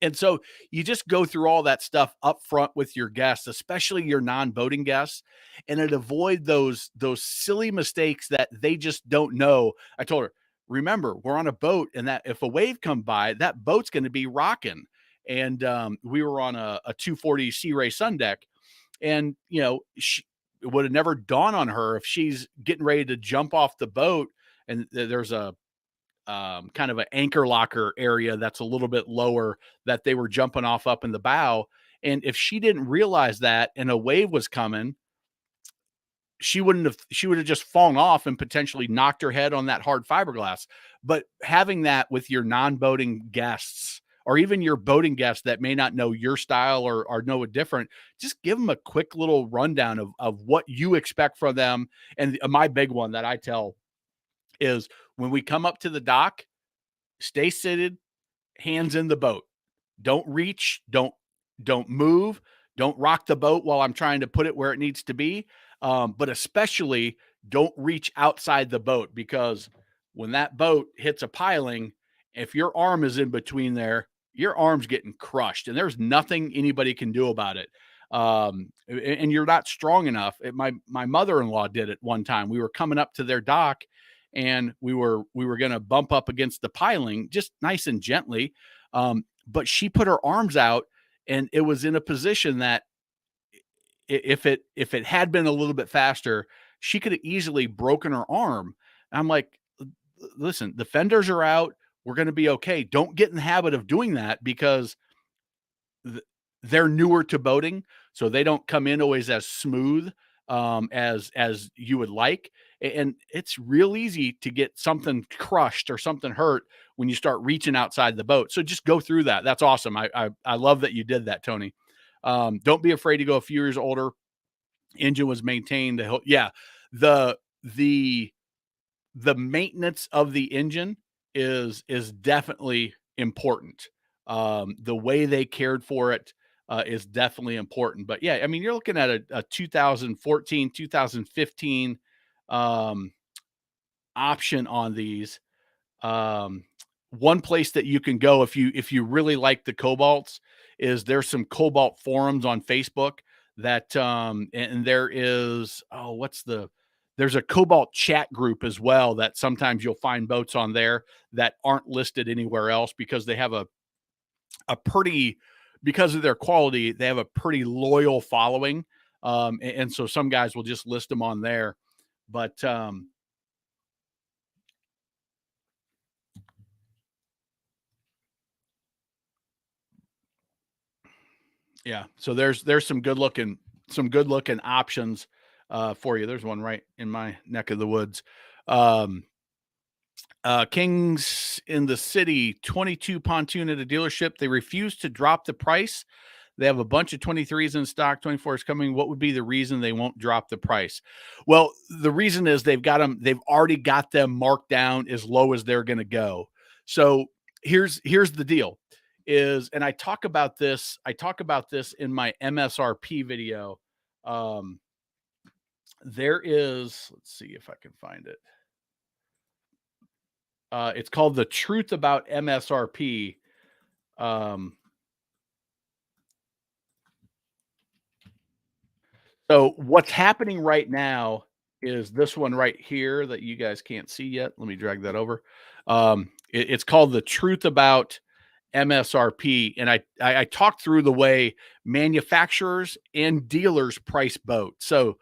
And so you just go through all that stuff up front with your guests, especially your non-boating guests, and it avoid those silly mistakes that they just don't know. I told her, remember, we're on a boat, and that if a wave come by, that boat's going to be rocking. And we were on a 240 Sea Ray Sun Deck, and it would have never dawned on her if she's getting ready to jump off the boat, and there's a kind of an anchor locker area that's a little bit lower that they were jumping off up in the bow. And if she didn't realize that and a wave was coming, she would have just fallen off and potentially knocked her head on that hard fiberglass. But having that with your non-boating guests, or even your boating guests that may not know your style or know it different, just give them a quick little rundown of what you expect from them. And my big one that I tell is when we come up to the dock, stay seated, hands in the boat. Don't reach, don't move, don't rock the boat while I'm trying to put it where it needs to be. But especially don't reach outside the boat, because when that boat hits a piling, if your arm is in between there, your arm's getting crushed and there's nothing anybody can do about it. And you're not strong enough. My mother-in-law did it one time. We were coming up to their dock and we were going to bump up against the piling just nice and gently. But she put her arms out, and it was in a position that if it had been a little bit faster, she could have easily broken her arm. I'm like, listen, the fenders are out. We're going to be okay. Don't get in the habit of doing that, because they're newer to boating, so they don't come in always as smooth as you would like. And it's real easy to get something crushed or something hurt when you start reaching outside the boat. So just go through that. That's awesome. I love that you did that, Tony. Don't be afraid to go a few years older. Engine was maintained. Yeah. The maintenance of the engine is definitely important. The way they cared for it is definitely important. But yeah, I mean, you're looking at a 2014, 2015 option on these. One place that you can go if you really like the Cobalts is there's some Cobalt forums on Facebook that and there is there's a Cobalt chat group as well that sometimes you'll find boats on there that aren't listed anywhere else, because they have a pretty, because of their quality, they have a pretty loyal following. And so some guys will just list them on there. But Yeah. So there's some good looking options for you. There's one right in my neck of the woods. Um, Kings in the City 22 pontoon at a dealership. They refuse to drop the price. They have a bunch of 23s in stock. 24 is coming. What would be the reason they won't drop the price? Well, the reason is they've already got them marked down as low as they're going to go. So here's the deal is, and I talk about this in my MSRP video. There is, let's see if I can find it. It's called The Truth About MSRP. So what's happening right now is this one right here that you guys can't see yet. Let me drag that over. It's called The Truth About MSRP. And I talked through the way manufacturers and dealers price boats. So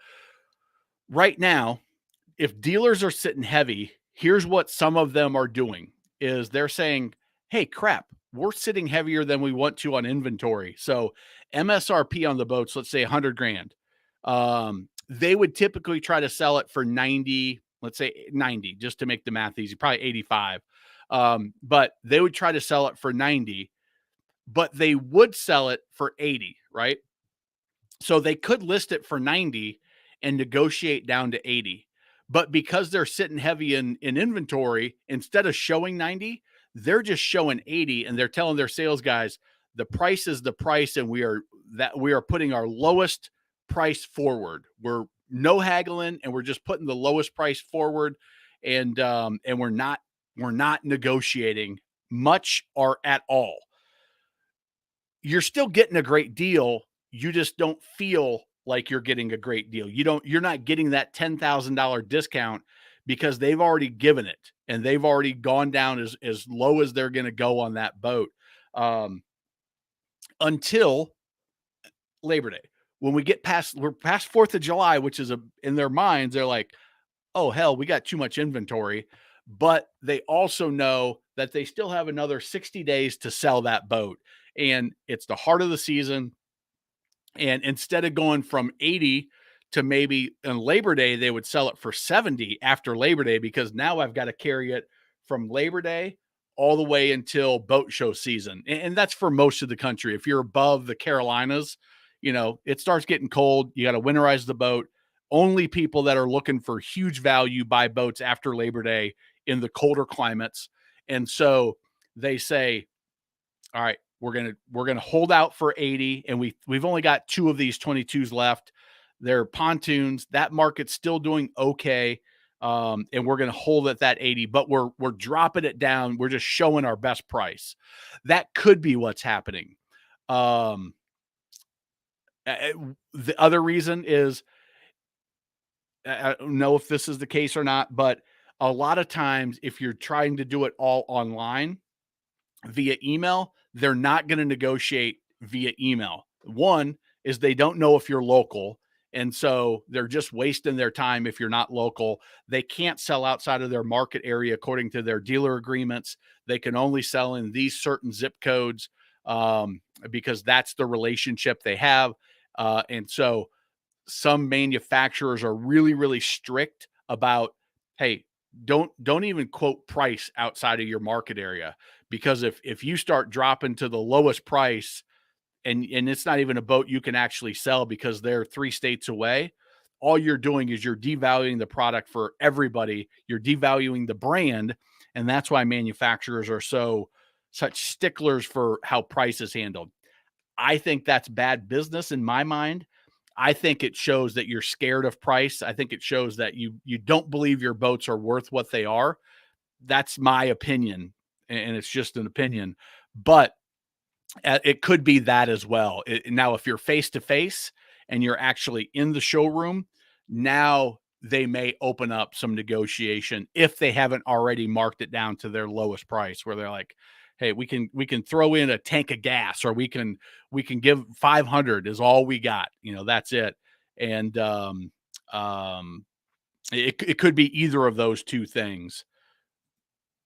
right now, if dealers are sitting heavy, here's what some of them are doing is they're saying, hey, crap, we're sitting heavier than we want to on inventory. So MSRP on the boats, let's say 100 grand. They would typically try to sell it for 90, let's say 90, just to make the math easy, probably 85. But they would try to sell it for 90, but they would sell it for 80, right? So they could list it for 90 and negotiate down to 80. But because they're sitting heavy in inventory, instead of showing 90, they're just showing 80, and they're telling their sales guys the price is the price, and we are putting our lowest price forward. We're no haggling, and we're just putting the lowest price forward, and we're not negotiating much or at all. You're still getting a great deal. You just don't feel like you're getting a great deal. You're not getting that $10,000 discount because they've already given it and they've already gone down as low as they're going to go on that boat until Labor Day. When we're past 4th of July, which is in their minds, they're like, oh, hell, we got too much inventory. But they also know that they still have another 60 days to sell that boat. And it's the heart of the season. And instead of going from 80 to maybe on Labor Day, they would sell it for 70 after Labor Day, because now I've got to carry it from Labor Day all the way until boat show season. And that's for most of the country. If you're above the Carolinas, it starts getting cold. You got to winterize the boat. Only people that are looking for huge value buy boats after Labor Day in the colder climates. And so they say, all right, we're going to hold out for 80, and we've only got 2 of these 22s left. They're pontoons. That market's still doing okay. And we're going to hold at that 80, but we're dropping it down. We're just showing our best price. That could be what's happening. The other reason is, I don't know if this is the case or not, but a lot of times if you're trying to do it all online via email, they're not going to negotiate via email. One is they don't know if you're local. And so they're just wasting their time if you're not local. They can't sell outside of their market area according to their dealer agreements. They can only sell in these certain zip codes because that's the relationship they have. And so some manufacturers are really, really strict about, hey, don't even quote price outside of your market area, because if you start dropping to the lowest price and it's not even a boat you can actually sell because they're 3 states away, all you're doing is you're devaluing the product for everybody. You're devaluing the brand. And that's why manufacturers are such sticklers for how price is handled. I think that's bad business in my mind. I think it shows that you're scared of price. I think it shows that you don't believe your boats are worth what they are. That's my opinion, and it's just an opinion. But it could be that as well. Now, if you're face to face and you're actually in the showroom, now they may open up some negotiation if they haven't already marked it down to their lowest price, where they're like, hey, we can throw in a tank of gas, or we can give 500 is all we got. That's it. And it could be either of those two things.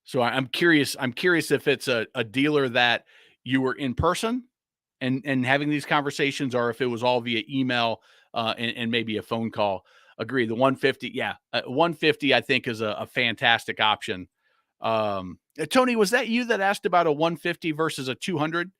So I'm curious if it's a dealer that you were in person, and having these conversations, or if it was all via email and maybe a phone call. Agree. The 150, yeah, 150 I think is a fantastic option. Tony, was that you that asked about a 150 versus a 200?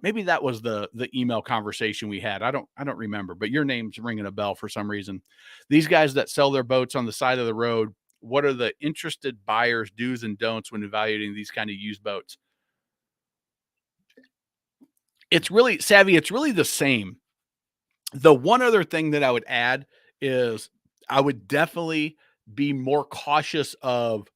Maybe that was the email conversation we had. I don't remember, but your name's ringing a bell for some reason. These guys that sell their boats on the side of the road, what are the interested buyers' do's and don'ts when evaluating these kind of used boats? It's really savvy. It's really the same. The one other thing that I would add is I would definitely be more cautious of,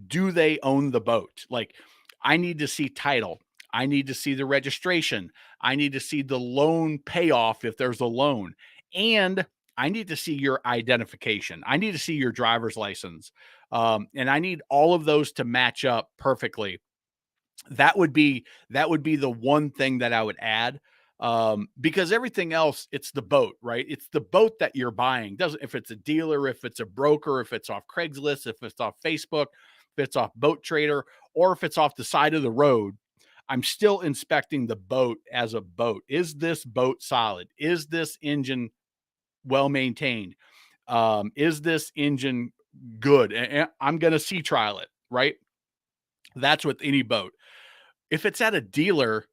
do they own the boat? Like, I need to see title. I need to see the registration. I need to see the loan payoff if there's a loan. And I need to see your identification. I need to see your driver's license. And I need all of those to match up perfectly. That would be the one thing that I would add, because everything else, it's the boat, right? It's the boat that you're buying. Doesn't, if it's a dealer, if it's a broker, if it's off Craigslist, if it's off Facebook, if it's off Boat Trader, or if it's off the side of the road, I'm still inspecting the boat as a boat. Is this boat solid? Is this engine well maintained? Is this engine good? And I'm going to sea trial it, right? That's with any boat. If it's at a dealer,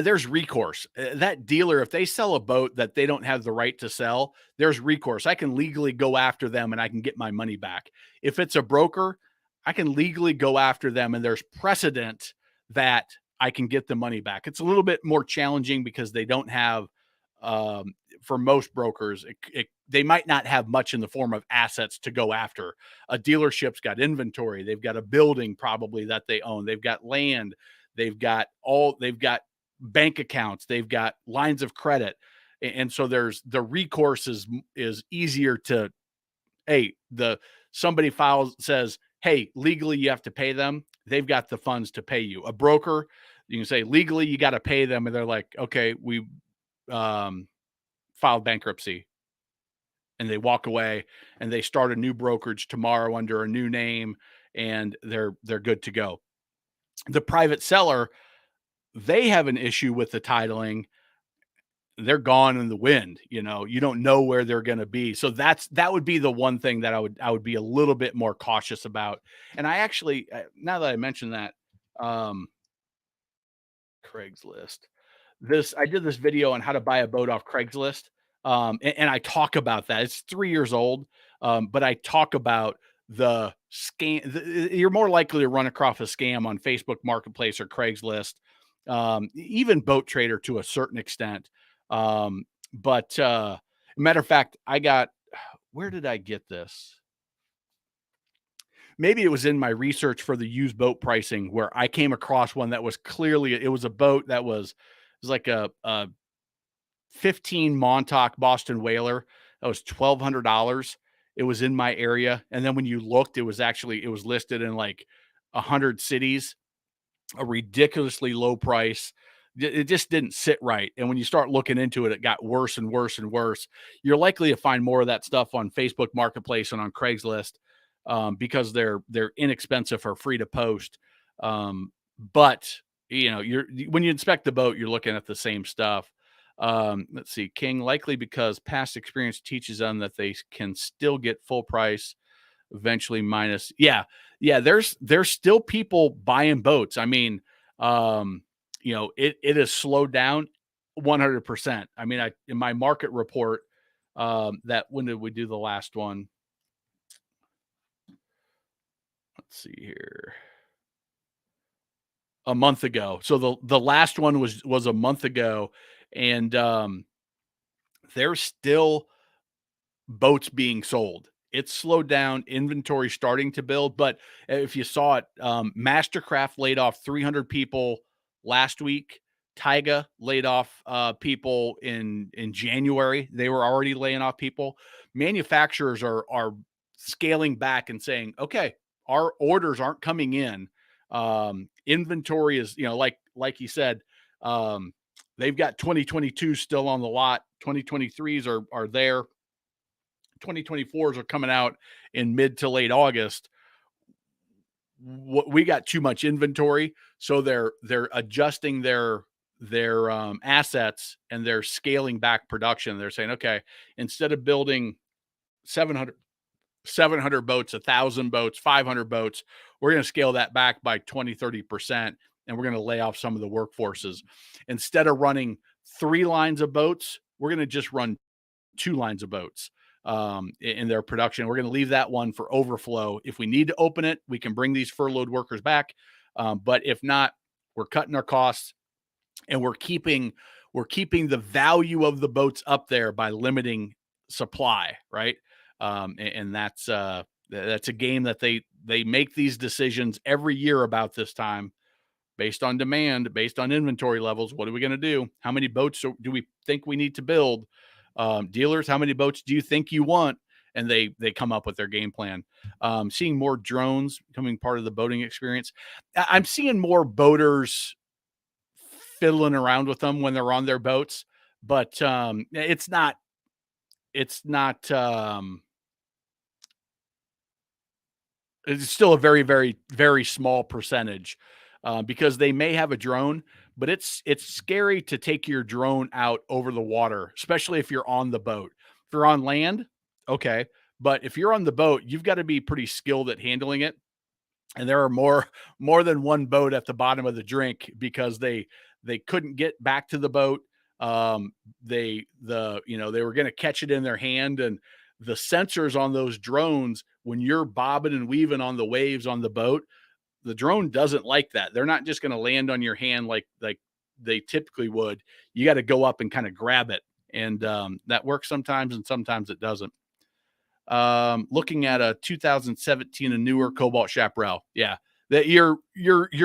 there's recourse. That dealer, if they sell a boat that they don't have the right to sell, there's recourse. I can legally go after them and I can get my money back. If it's a broker, I can legally go after them and there's precedent that I can get the money back. It's a little bit more challenging because they don't have, for most brokers, they might not have much in the form of assets to go after. A dealership's got inventory. They've got a building probably that they own. They've got land. They've got bank accounts, they've got lines of credit. And so there's the recourse is easier to, hey, somebody says, hey, legally you have to pay them. They've got the funds to pay you. A broker, you can say legally you got to pay them. And they're like, okay, we filed bankruptcy, and they walk away and they start a new brokerage tomorrow under a new name, and they're good to go. The private seller, they have an issue with the titling. They're gone in the wind. You don't know where they're going to be. So that would be the one thing that I would be a little bit more cautious about. And I actually, now that I mentioned that, Craigslist, I did this video on how to buy a boat off Craigslist. And I talk about that. It's 3 years old. But I talk about the scam. You're more likely to run across a scam on Facebook Marketplace or Craigslist, even Boat Trader to a certain extent. But matter of fact, where did I get this? Maybe it was in my research for the used boat pricing where I came across one that was clearly, it was a boat that was like a 15 Montauk Boston Whaler. That was $1,200. It was in my area. And then when you looked, it was listed in like 100 cities, a ridiculously low price. It just didn't sit right. And when you start looking into it, it got worse and worse and worse. You're likely to find more of that stuff on Facebook Marketplace and on Craigslist, because they're inexpensive or free to post. But when you inspect the boat, you're looking at the same stuff. Let's see, King, likely because past experience teaches them that they can still get full price eventually minus. Yeah. There's still people buying boats. I mean, it has slowed down 100%. I mean, in my market report, when did we do the last one? Let's see here. A month ago. So the last one was a month ago, and there's still boats being sold. It's slowed down, inventory starting to build, but if you saw it, Mastercraft laid off 300 people last week. Taiga laid off people in January. They were already laying off people. Manufacturers are scaling back and saying, okay, our orders aren't coming in. Inventory is, like you said, they've got 2022 still on the lot. 2023s are there. 2024s are coming out in mid to late August. We got too much inventory, so they're adjusting their assets, and they're scaling back production. They're saying, okay, instead of building 700 boats, 1,000 boats, 500 boats, we're going to scale that back by 20-30%, and we're going to lay off some of the workforces. Instead of running 3 lines of boats, we're going to just run 2 lines of boats in their production. We're going to leave that one for overflow. If we need to open it, we can bring these furloughed workers back. But if not, we're cutting our costs, and we're keeping the value of the boats up there by limiting supply, right? And that's a game that they make these decisions every year about this time, based on demand, based on inventory levels. What are we going to do? How many boats do we think we need to build? Dealers, how many boats do you think you want? And they come up with their game plan. Seeing more drones becoming part of the boating experience. I'm seeing more boaters fiddling around with them when they're on their boats, but it's not it's still a very, very, very small percentage, because they may have a drone, but it's scary to take your drone out over the water, especially if you're on the boat. If you're on land, okay, but if you're on the boat, you've got to be pretty skilled at handling it. And there are more than one boat at the bottom of the drink because they couldn't get back to the boat. They were going to catch it in their hand, and the sensors on those drones, when you're bobbing and weaving on the waves on the boat, the drone doesn't like that. They're not just going to land on your hand like they typically would. You got to go up and kind of grab it, and that works sometimes, and sometimes it doesn't. Looking at a 2017 and newer Cobalt Chaparral, yeah, that you're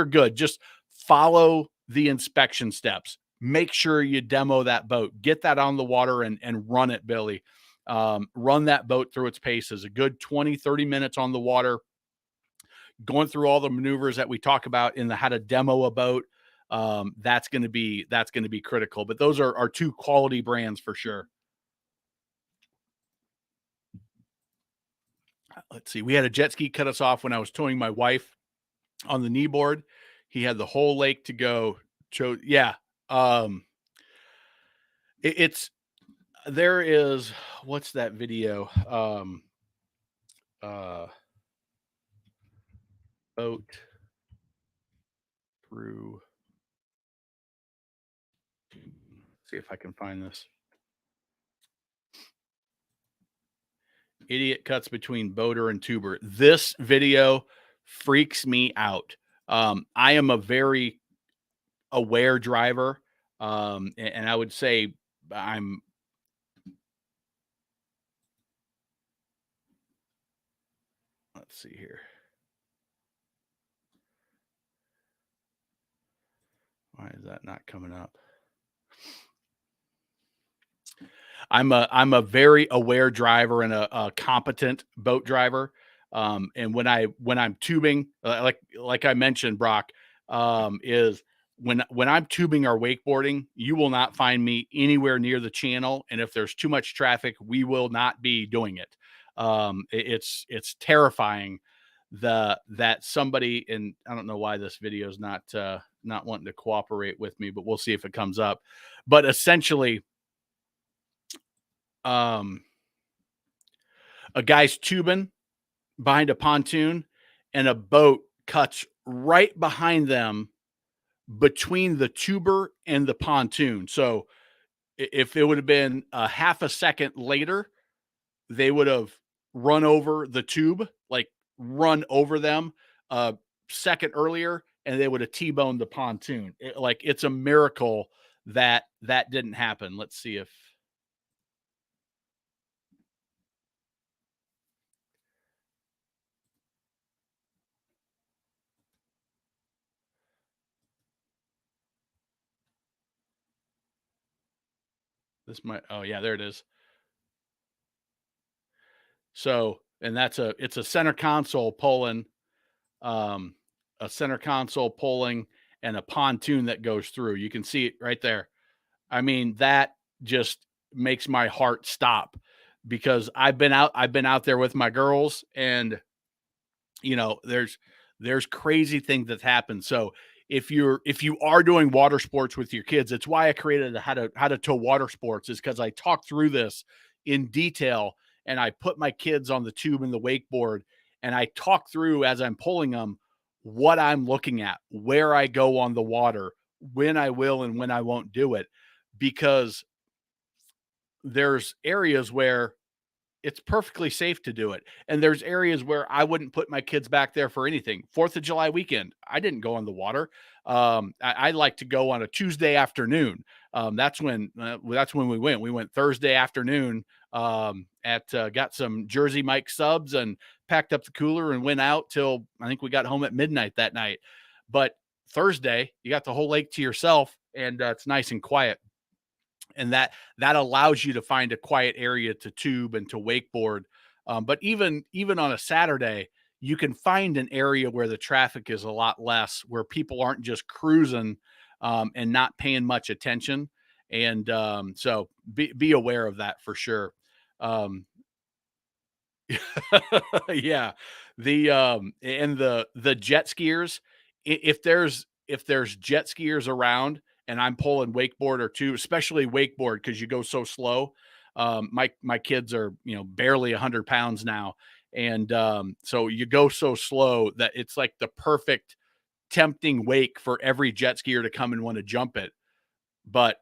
good. Just follow the inspection steps. Make sure you demo that boat. Get that on the water and run it, Billy. Run that boat through its paces. A good 20-30 minutes on the water, going through all the maneuvers that we talk about in the how to demo a boat. That's going to be critical. But those are 2 quality brands for sure. Let's see. We had a jet ski cut us off when I was towing my wife on the knee board. He had the whole lake to go. Yeah. There is, what's that video? Boat through. See if I can find this. Idiot cuts between boater and tuber. This video freaks me out. I am a very aware driver. And I would say let's see here. Why is that not coming up? I'm a very aware driver and a competent boat driver. And when I'm tubing, like I mentioned, Brock, is when I'm tubing or wakeboarding, you will not find me anywhere near the channel. And if there's too much traffic, we will not be doing it. It's terrifying that somebody, and I don't know why this video is not wanting to cooperate with me, but we'll see if it comes up. But essentially, a guy's tubing behind a pontoon, and a boat cuts right behind them between the tuber and the pontoon. So if it would have been a half a second later, they would have run over the tube, like run over them a second earlier, and they would have T-boned the pontoon. It's a miracle that didn't happen. Let's see if this might. Oh yeah, there it is. So, and it's a center console pulling, and a pontoon that goes through. You can see it right there. I mean, that just makes my heart stop, because I've been out there with my girls, and there's crazy things that happen. So if you are doing water sports with your kids, it's why I created how to tow water sports, is because I talk through this in detail, and I put my kids on the tube and the wakeboard, and I talk through as I'm pulling them what I'm looking at, where I go on the water, when I will and when I won't do it, because there's areas where it's perfectly safe to do it. And there's areas where I wouldn't put my kids back there for anything. 4th of July weekend, I didn't go on the water. I like to go on a Tuesday afternoon. That's when we went. We went Thursday afternoon, got some Jersey Mike subs and packed up the cooler and went out till I think we got home at midnight that night. But Thursday, you got the whole lake to yourself, and it's nice and quiet, and that allows you to find a quiet area to tube and to wakeboard. But even on a Saturday, you can find an area where the traffic is a lot less, where people aren't just cruising and not paying much attention. And so be aware of that for sure. Um, yeah, and the jet skiers. If there's jet skiers around and I'm pulling wakeboard or two, especially wakeboard because you go so slow. My kids are barely 100 pounds now, and so you go so slow that it's like the perfect tempting wake for every jet skier to come and want to jump it. But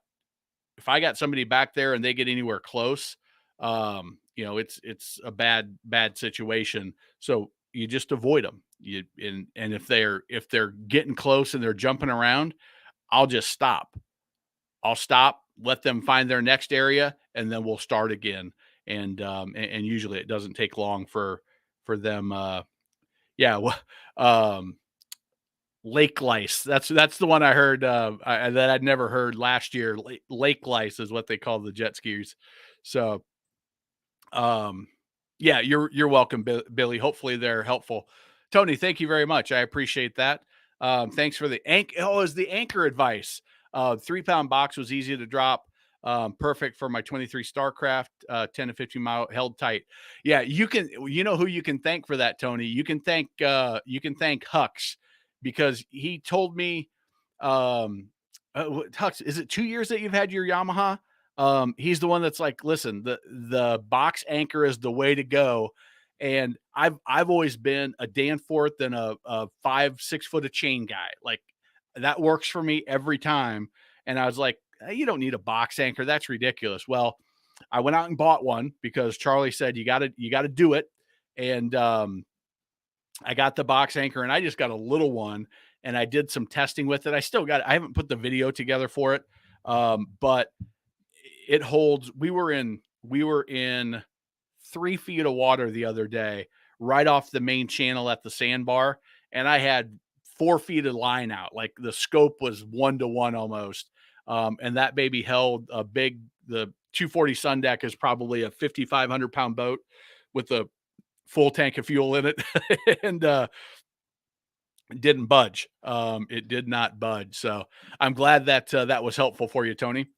if I got somebody back there and they get anywhere close, it's a bad situation. So you just avoid them. And if they're getting close and they're jumping around, I'll just stop. I'll stop, let them find their next area, and then we'll start again. And usually it doesn't take long for them. Yeah. Lake lice. That's the one I heard that I'd never heard last year. Lake lice is what they call the jet skiers. So, yeah, you're welcome, Billy. Hopefully they're helpful. Tony, thank you very much. I appreciate that. Thanks for the is the anchor advice. 3-pound box was easy to drop. Perfect for my 23 Starcraft, 10 to 15 mile, held tight. Yeah, you know who you can thank for that, Tony. You can thank Hux, because he told me, Hux, is it 2 years that you've had your Yamaha? He's the one that's like, listen, the box anchor is the way to go. And I've always been a Danforth and a 5-6 foot of chain guy. Like, that works for me every time. And I was like, you don't need a box anchor. That's ridiculous. Well, I went out and bought one because Charlie said, you gotta do it. And, I got the box anchor, and I just got a little one, and I did some testing with it. I haven't put the video together for it. But it holds. We were in 3 feet of water the other day, right off the main channel at the sandbar. And I had 4 feet of line out. Like, the scope was 1-to-1 almost. And that baby held the 240 Sun Deck is probably a 5,500 pound boat with a full tank of fuel in it. And, it didn't budge. It did not budge. So I'm glad that that was helpful for you, Tony.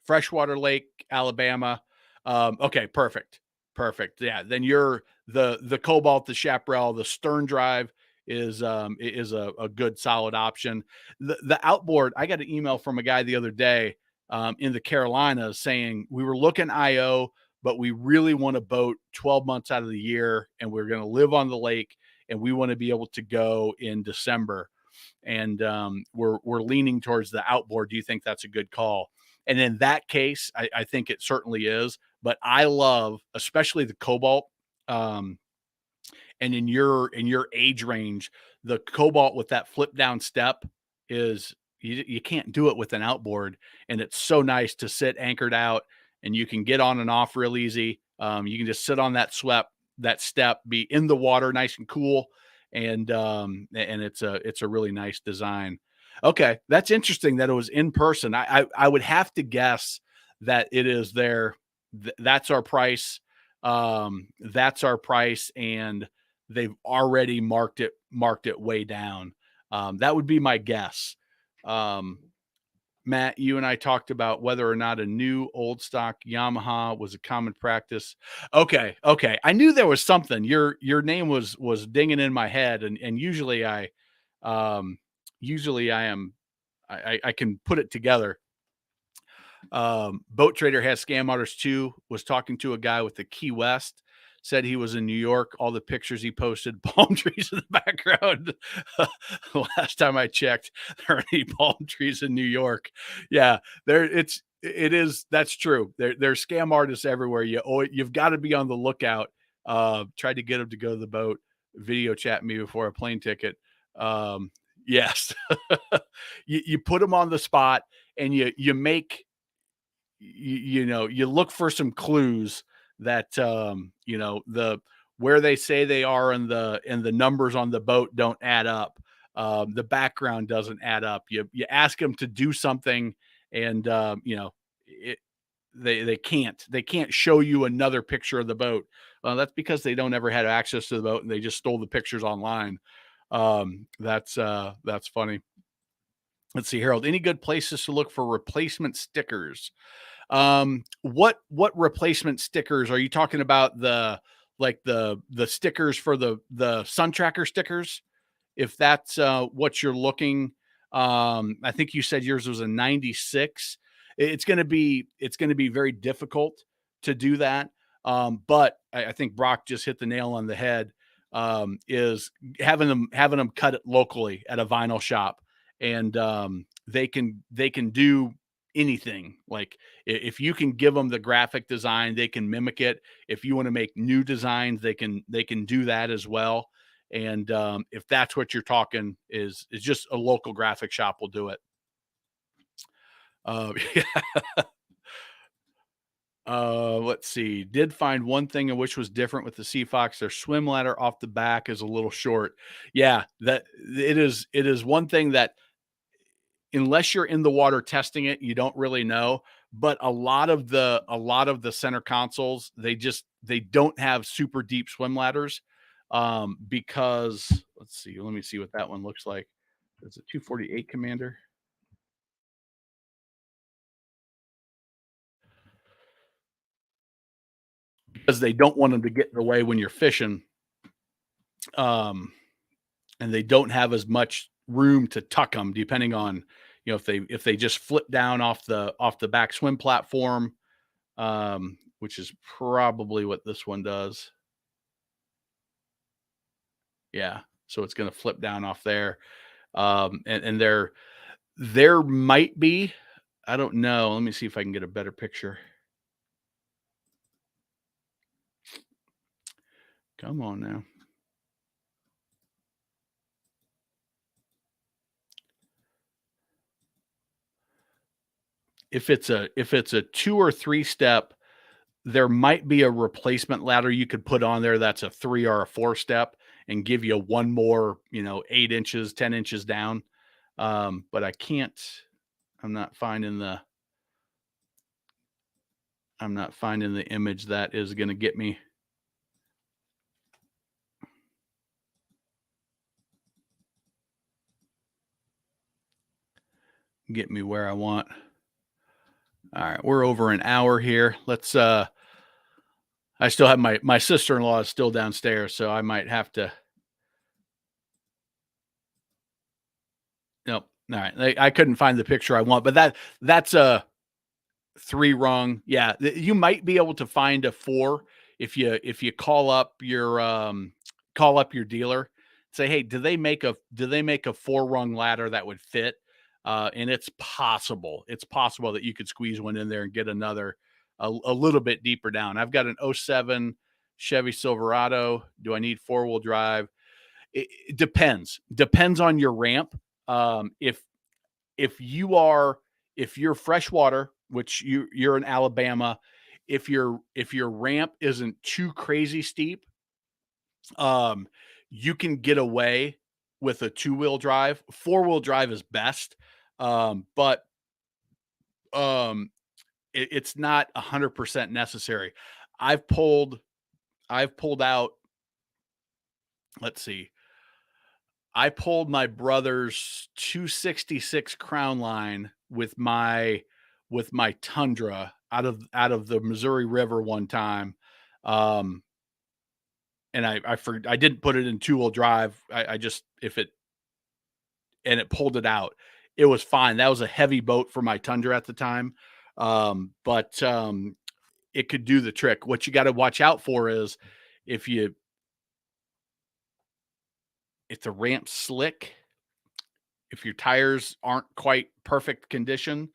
Freshwater Lake, Alabama. Okay, perfect. Yeah, then you're the Cobalt, the Chaparral, the Stern Drive is a good solid option. The outboard, I got an email from a guy the other day in the Carolinas saying we were looking IO, but we really want a boat 12 months out of the year, and we're going to live on the lake, and we want to be able to go in December. And we're leaning towards the outboard. Do you think that's a good call? And in that case, I think it certainly is. But I love, especially the Cobalt, and in your age range, the Cobalt with that flip down step is, you can't do it with an outboard, and it's so nice to sit anchored out, and you can get on and off real easy. You can just sit on that step, be in the water, nice and cool, and it's a really nice design. Okay, that's interesting that it was in person. I would have to guess that it is there. That's our price. That's our price, and they've already marked it way down. That would be my guess. Matt, you and I talked about whether or not a new old stock Yamaha was a common practice. Okay. I knew there was something. Your name was dinging in my head, and usually I usually I can put it together. Boat Trader has scam artists too. Was talking to a guy with the Key West. Said he was in New York. All the pictures he posted, palm trees in the background. Last time I checked, there are any palm trees in New York. Yeah, it is. That's true. There's scam artists everywhere. You've got to be on the lookout. Tried to get him to go to the boat. Video chat me before a plane ticket. Yes, you put them on the spot, and you make you look for some clues that the where they say they are and the numbers on the boat don't add up. The background doesn't add up. You ask them to do something, and it, they can't show you another picture of the boat. That's because they don't ever had access to the boat and they just stole the pictures online. That's funny. Let's see, Harold. Any good places to look for replacement stickers? What replacement stickers are you talking about? The stickers for the Sun Tracker stickers? If that's what you're looking, I think you said yours was a 96. It's going to be very difficult to do that. But I think Brock just hit the nail on the head. Is having them cut it locally at a vinyl shop, and they can do anything. Like if you can give them the graphic design, they can mimic it. If you want to make new designs, they can do that as well. And if that's what you're talking, is just a local graphic shop will do it. Yeah. Let's see. Did find one thing in which was different with the Sea Fox. Their swim ladder off the back is a little short. Yeah, that it is one thing that unless you're in the water testing it, you don't really know. But a lot of the center consoles, they don't have super deep swim ladders. Because let's see, let me see what that one looks like. It's a 248 Commander. Because they don't want them to get in the way when you're fishing. Um, and they don't have as much room to tuck them, depending on if they just flip down off the back swim platform, which is probably what this one does. Yeah, so it's going to flip down off there, and there might be, I don't know. Let me see if I can get a better picture. Come on now. If it's a 2 or 3 step, there might be a replacement ladder you could put on there that's a 3 or a 4 step and give you one more, 8 inches, 10 inches down. But I'm not finding the image that is going to get me where I want. All right, we're over an hour here. Let's I still have my sister-in-law is still downstairs, so I might have to. Nope. All right. I couldn't find the picture I want, but that's a 3 rung. Yeah, you might be able to find a 4 if you call up your dealer. Say, "Hey, do they make a 4 rung ladder that would fit?" And it's possible. It's possible that you could squeeze one in there and get another a little bit deeper down. I've got an '07 Chevy Silverado. Do I need 4-wheel drive? It depends on your ramp. If you are if you're freshwater, which you're in Alabama, if your ramp isn't too crazy steep, um, you can get away with a 2-wheel drive. 4-wheel drive is best, but um, it's not 100% necessary. I've pulled out. Let's see. I pulled my brother's 266 Crown Line with my Tundra out of the Missouri River one time, um, and I didn't put it in 2-wheel drive. I just and it pulled it out. It was fine. That was a heavy boat for my Tundra at the time. But it could do the trick. What you got to watch out for is if the ramp's slick, if your tires aren't quite perfect condition,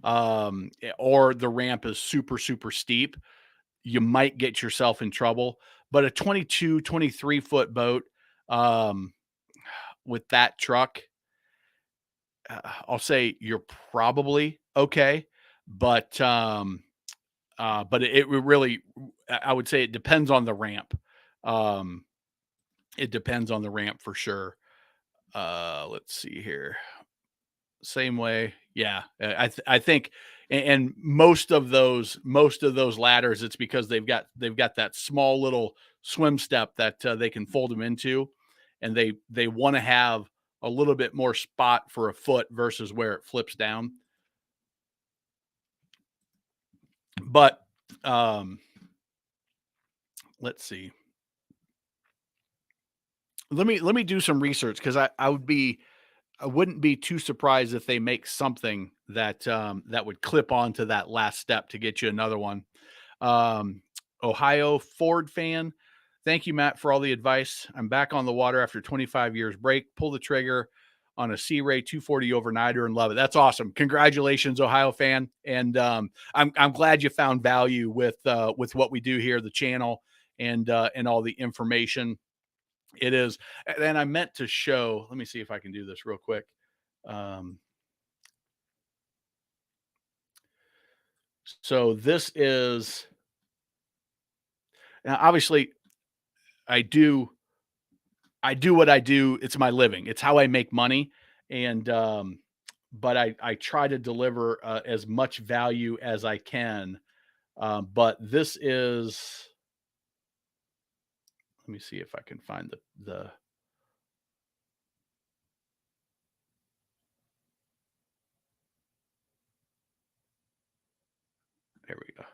or the ramp is super, super steep, you might get yourself in trouble. But a 22, 23 foot boat, with that truck, I'll say you're probably okay. But it really, I would say it depends on the ramp. It depends on the ramp for sure. Let's see here. Same way. Yeah. I think, and most of those ladders, it's because they've got that small little swim step that they can fold them into, and they want to have a little bit more spot for a foot versus where it flips down. But let's see. Let me do some research, because I wouldn't be too surprised if they make something that that would clip onto that last step to get you another one. Ohio Ford fan. Thank you, Matt, for all the advice. I'm back on the water after 25 years break. Pull the trigger on a Sea Ray 240 overnighter and love it. That's awesome. Congratulations, Ohio fan. And I'm glad you found value with what we do here, the channel, and all the information. It is. And I meant to show, let me see if I can do this real quick. So this is, now obviously I do what I do. It's my living. It's how I make money. And, but I try to deliver as much value as I can. But this is, let me see if I can find the there we go.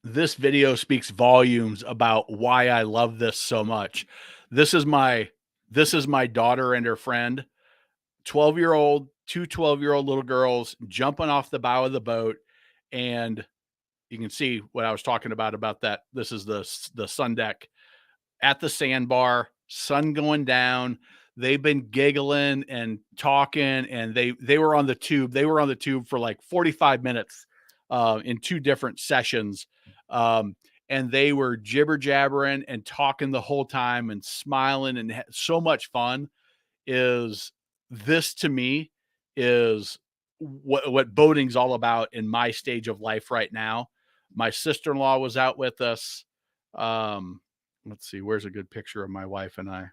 This video speaks volumes about why I love this so much. This is my daughter and her friend, 12-year-old, two 12-year-old little girls jumping off the bow of the boat. And you can see what I was talking about that. This is the sun deck at the sandbar, sun going down. They've been giggling and talking, and they were on the tube. They were on the tube for like 45 minutes in two different sessions. And they were jibber jabbering and talking the whole time and smiling and so much fun. Is this, to me, is what boating's all about in my stage of life right now. My sister-in-law was out with us. Let's see, where's a good picture of my wife and I?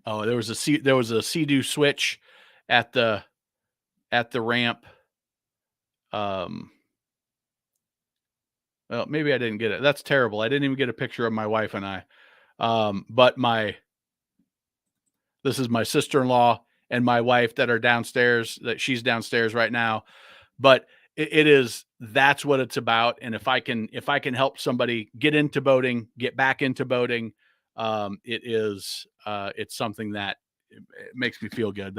Oh, there was a Sea-Doo switch at the ramp. Well, maybe I didn't get it. That's terrible. I didn't even get a picture of my wife and I. But this is my sister-in-law and my wife that are downstairs, that she's downstairs right now. But that's what it's about. And if I can help somebody get into boating, get back into boating, it's something that it makes me feel good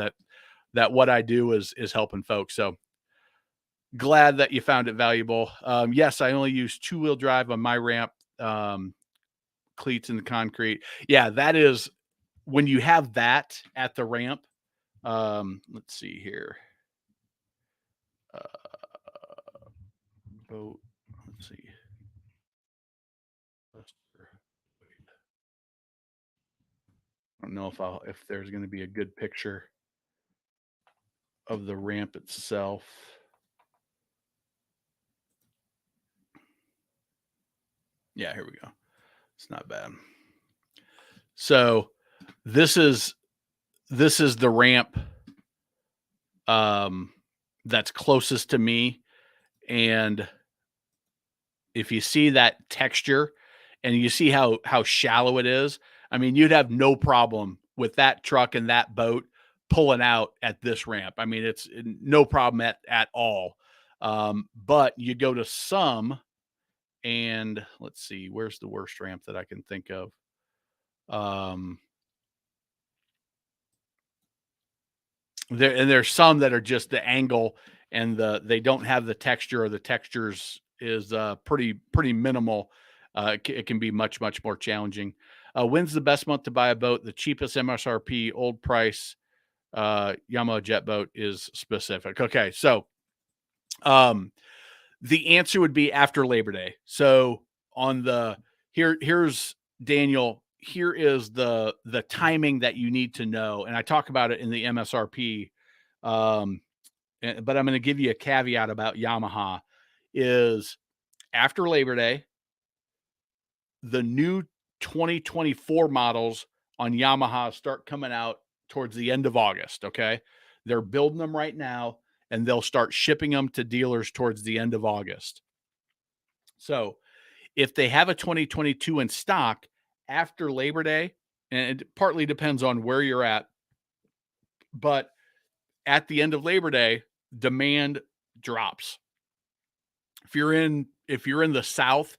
that what I do is helping folks. So glad that you found it valuable. Yes, I only use 2-wheel drive on my ramp, cleats in the concrete. Yeah, that is when you have that at the ramp. Let's see here. Boat. Let's see. I don't know if there's going to be a good picture of the ramp itself. Yeah, here we go. It's not bad. So this is the ramp that's closest to me. And if you see that texture and you see how shallow it is, I mean, you'd have no problem with that truck and that boat pulling out at this ramp. I mean, it's no problem at all. But you go to some, and let's see, where's the worst ramp that I can think of? There's some that are just the angle, and they don't have the texture, or the textures is pretty minimal. It can be much more challenging. When's the best month to buy a boat? The cheapest MSRP, old price, Yamaha jet boat is specific. Okay, so the answer would be after Labor Day. So on the here's Daniel. Here is the timing that you need to know, and I talk about it in the MSRP. But I'm going to give you a caveat about Yamaha is after Labor Day, the new 2024 models on Yamaha start coming out towards the end of August. Okay. They're building them right now, and they'll start shipping them to dealers towards the end of August. So if they have a 2022 in stock after Labor Day, and it partly depends on where you're at, but at the end of Labor Day, demand drops. If you're in the South,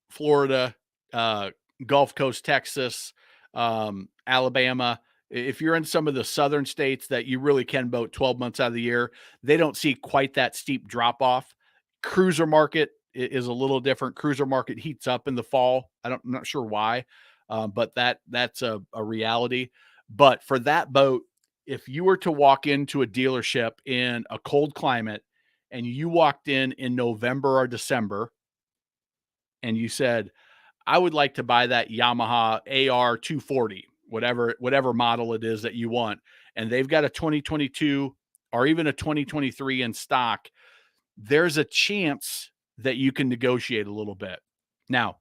Florida, Gulf Coast, Texas, Alabama, if you're in some of the southern states that you really can boat 12 months out of the year, they don't see quite that steep drop off. Cruiser market is a little different. Cruiser market heats up in the fall. I'm not sure why, but that's a reality. But for that boat, if you were to walk into a dealership in a cold climate, and you walked in November or December, and you said, I would like to buy that Yamaha AR 240, whatever model it is that you want, and they've got a 2022 or even a 2023 in stock, there's a chance that you can negotiate a little bit. Now,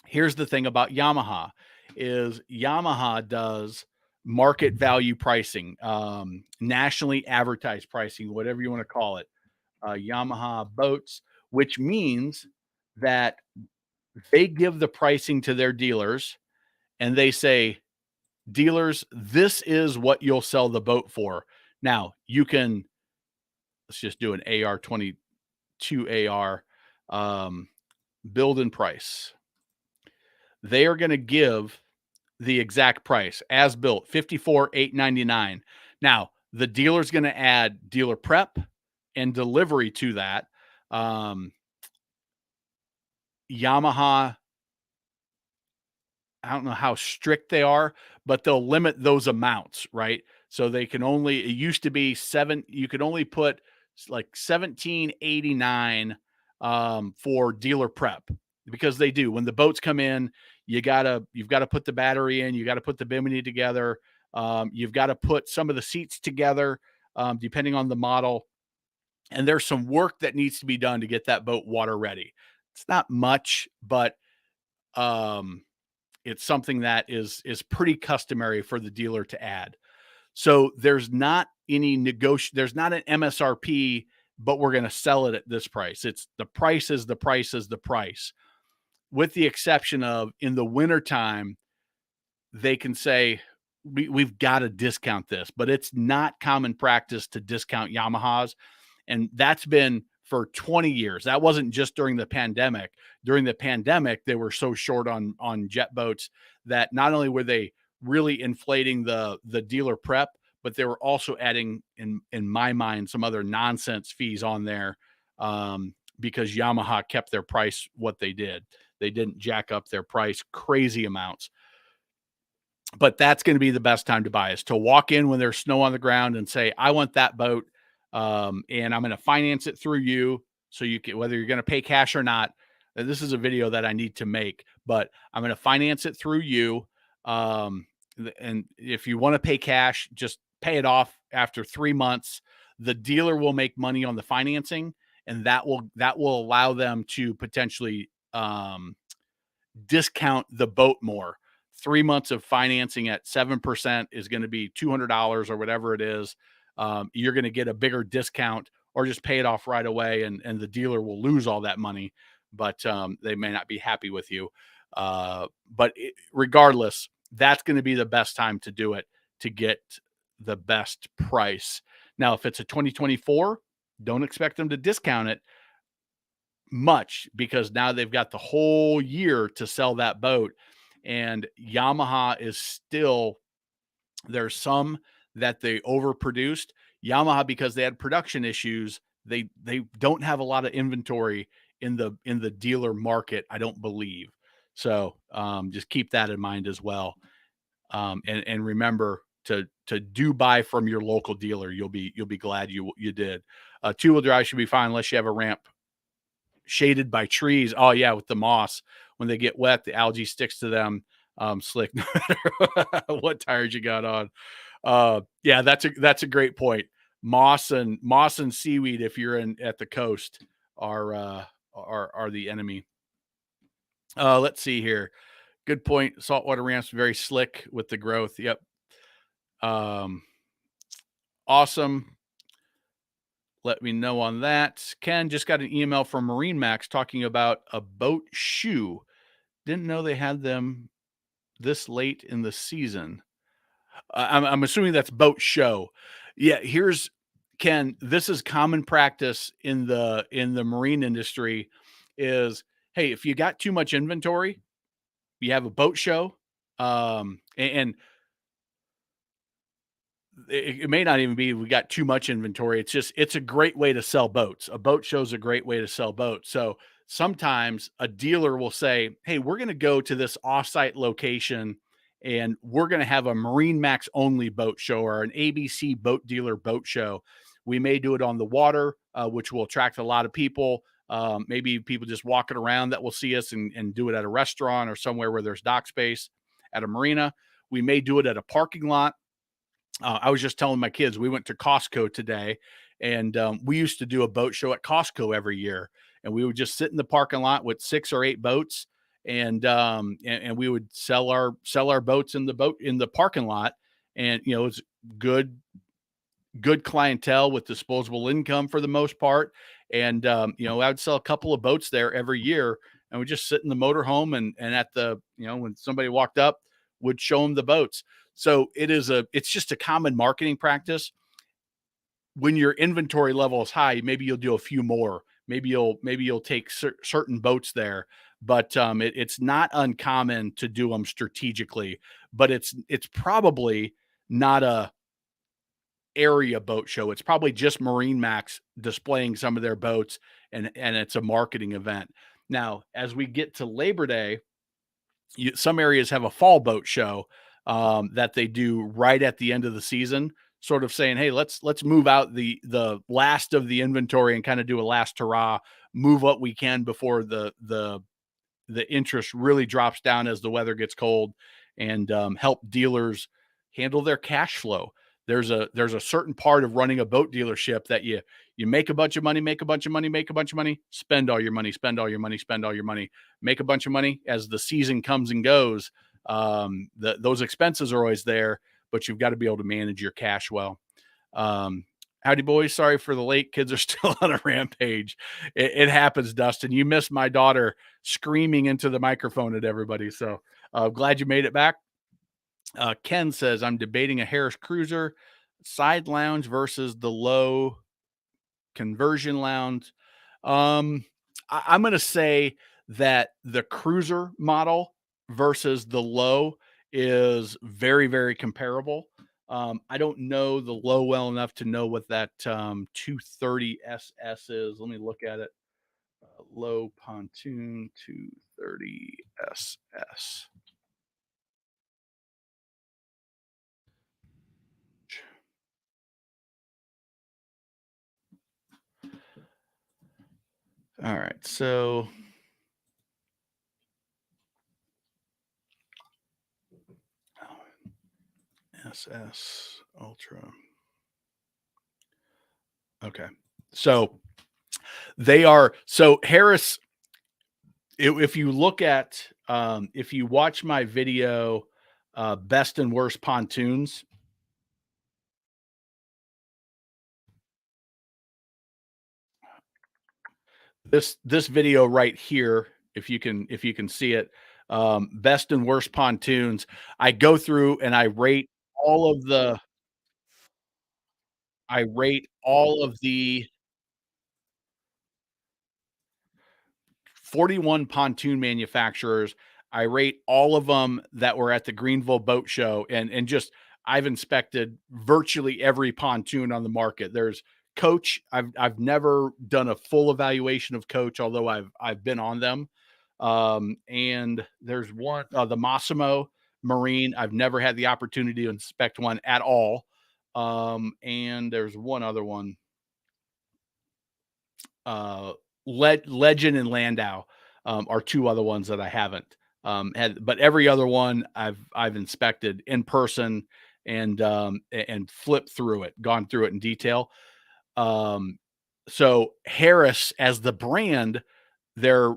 here's the thing about Yamaha is Yamaha does market value pricing, nationally advertised pricing, whatever you want to call it, Yamaha boats, which means that they give the pricing to their dealers, and they say, dealers, this is what you'll sell the boat for. Now you can, let's just do an AR 22 AR, build and price. They are going to give the exact price as built, $54,899. Now the dealer's going to add dealer prep and delivery to that. Yamaha, I don't know how strict they are, but they'll limit those amounts, right? So they can only, it used to be you could only put like 1789 for dealer prep, because they do, when the boats come in, you've got to put the battery in, you got to put the bimini together. You've got to put some of the seats together, depending on the model. And there's some work that needs to be done to get that boat water ready. It's not much, but it's something that is pretty customary for the dealer to add. So there's not any there's not an MSRP, but we're going to sell it at this price. It's the price is the price is the price. With the exception of in the wintertime, they can say, we've got to discount this, but it's not common practice to discount Yamahas. And that's been for 20 years. That wasn't just during the pandemic. During the pandemic, they were so short on jet boats that not only were they really inflating the dealer prep, but they were also adding, in my mind, some other nonsense fees on there, because Yamaha kept their price what they did. They didn't jack up their price crazy amounts. But that's going to be the best time to buy, is to walk in when there's snow on the ground and say, I want that boat. And I'm going to finance it through you. So you can, whether you're going to pay cash or not, this is a video that I need to make, but I'm going to finance it through you. And if you want to pay cash, just pay it off after 3 months. The dealer will make money on the financing, and that will allow them to potentially, discount the boat more. 3 months of financing at 7% is going to be $200 or whatever it is. You're going to get a bigger discount, or just pay it off right away, and the dealer will lose all that money, but they may not be happy with you. Regardless, that's going to be the best time to do it, to get the best price. Now, if it's a 2024, don't expect them to discount it much because now they've got the whole year to sell that boat. And Yamaha is still, there's some that they overproduced. Yamaha, because they had production issues, they don't have a lot of inventory in the dealer market, I don't believe. So just keep that in mind as well. And remember to do buy from your local dealer. You'll be glad you did. Two-wheel drive should be fine unless you have a ramp shaded by trees. Oh yeah, with the moss, when they get wet, the algae sticks to them. Slick, no matter what tires you got on. Yeah, that's a great point. Moss and seaweed, if you're in at the coast, are the enemy. Let's see here. Good point. Saltwater ramps very slick with the growth. Yep. Um, awesome. Let me know on that. Ken just got an email from Marine Max talking about a boat shoe. Didn't know they had them this late in the season. I'm assuming that's boat show. Yeah, here's Ken. This is common practice in the marine industry. Is hey, if you got too much inventory, you have a boat show, and it may not even be we got too much inventory. It's just it's a great way to sell boats. A boat show is a great way to sell boats. So sometimes a dealer will say, "Hey, we're going to go to this offsite location and we're going to have a Marine Max only boat show or an ABC boat dealer boat show. We may do it on the water, which will attract a lot of people. Maybe people just walking around that will see us and do it at a restaurant or somewhere where there's dock space at a marina. We may do it at a parking lot. I was just telling my kids we went to Costco today, and we used to do a boat show at Costco every year, and we would just sit in the parking lot with 6 or 8 boats, and we would sell our boats in the parking lot, and you know it's good good clientele with disposable income for the most part, and you know I would sell a couple of boats there every year, and we just sit in the motorhome and at the you know when somebody walked up would show them the boats. So it's just a common marketing practice. When your inventory level is high, maybe you'll do a few more. Maybe you'll take certain boats there, but it's not uncommon to do them strategically. But it's probably not a area boat show. It's probably just Marine Max displaying some of their boats, and it's a marketing event. Now, as we get to Labor Day, some areas have a fall boat show that they do right at the end of the season, sort of saying, "Hey, let's move out the last of the inventory and kind of do a last hurrah, move what we can before the interest really drops down as the weather gets cold, and help dealers handle their cash flow." There's a certain part of running a boat dealership that you make a bunch of money, make a bunch of money, make a bunch of money, spend all your money, spend all your money, spend all your money, make a bunch of money as the season comes and goes. Those expenses are always there, but you've got to be able to manage your cash well. Howdy, boys. Sorry for the late. Kids are still on a rampage. It happens, Dustin. You missed my daughter screaming into the microphone at everybody. So glad you made it back. Ken says, I'm debating a Harris Cruiser side lounge versus the low conversion lounge. I'm going to say that the Cruiser model versus the low is very, very comparable. I don't know the low well enough to know what that 230 SS is. Let me look at it. Low pontoon 230 SS. All right, so SS Ultra. Okay, so they are so Harris. If you look at if you watch my video, best and worst pontoons. This video right here, if you can see it, best and worst pontoons. I go through and I rate all of the I rate all of the 41 pontoon manufacturers. I rate all of them that were at the Greenville Boat Show, and just I've inspected virtually every pontoon on the market. There's Coach. I've never done a full evaluation of Coach, although I've been on them. And there's one, the Massimo Marine. I've never had the opportunity to inspect one at all. And there's one other one, uh, Legend and Landau, are two other ones that I haven't had, but every other one I've inspected in person and flipped through it, gone through it in detail. Um, so Harris as the brand, their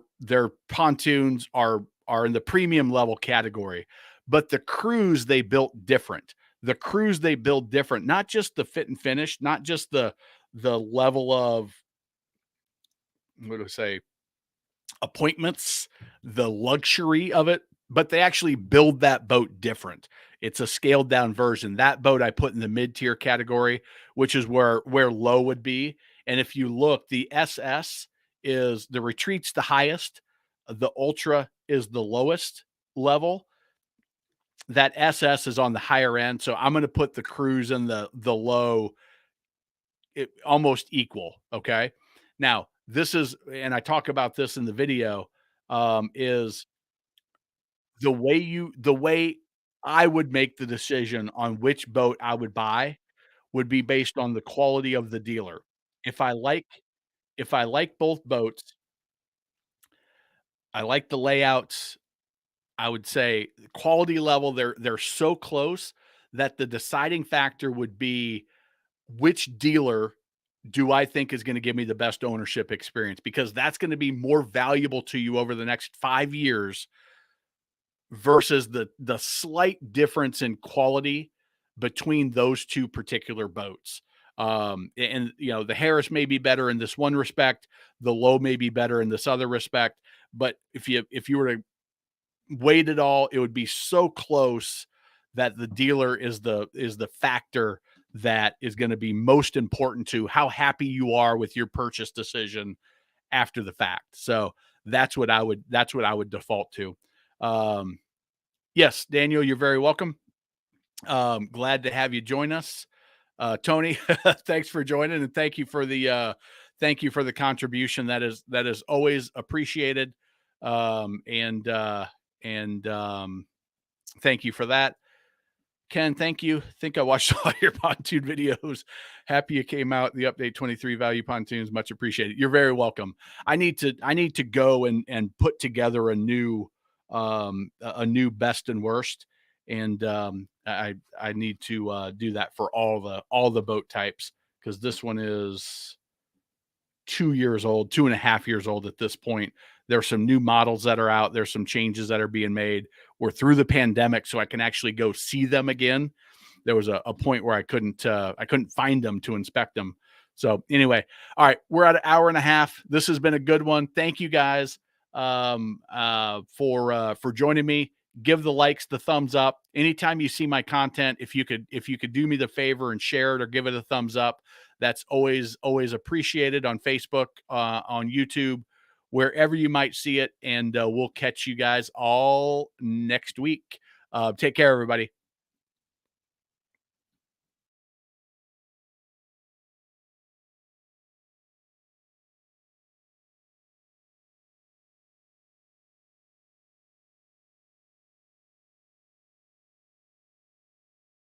pontoons are in the premium level category, but the crews they built different. The crews they build different, not just the fit and finish, not just the level of, what do I say, appointments, the luxury of it, but they actually build that boat different. It's a scaled down version. That boat I put in the mid tier category, which is where low would be. And if you look, the SS is the retreat's the highest, the ultra is the lowest level. That SS is on the higher end. So I'm going to put the cruise and the low almost equal. Okay. Now, this is, and I talk about this in the video, is the way I would make the decision on which boat I would buy would be based on the quality of the dealer. If I like if I like both boats, I like the layouts, I would say quality level, they're so close that the deciding factor would be which dealer do I think is gonna give me the best ownership experience? Because that's gonna be more valuable to you over the next 5 years versus the slight difference in quality between those two particular boats. And you know, the Harris may be better in this one respect, the Low may be better in this other respect. But if you were to weight it all, it would be so close that the dealer is the factor that is going to be most important to how happy you are with your purchase decision after the fact. So that's what I would default to. Um, yes, Daniel, you're very welcome. Glad to have you join us. Tony, thanks for joining, and thank you for the contribution. That is always appreciated. And thank you for that. Ken, thank you. Think I watched all your pontoon videos. Happy you came out. The update 23 value pontoons, much appreciated. You're very welcome. I need to go and put together a new best and worst, and I need to do that for all the boat types, because this one is 2 years old, 2.5 years old at this point. There's some new models that are out. There's some changes that are being made. We're through the pandemic, so I can actually go see them again. There was a point where I couldn't find them to inspect them. So anyway, all right, we're at an hour and a half. This has been a good one. Thank you guys for joining me. Give the likes, the thumbs up. Anytime you see my content, if you could do me the favor and share it or give it a thumbs up, that's always appreciated on Facebook, on YouTube, wherever you might see it. And we'll catch you guys all next week. Take care, everybody.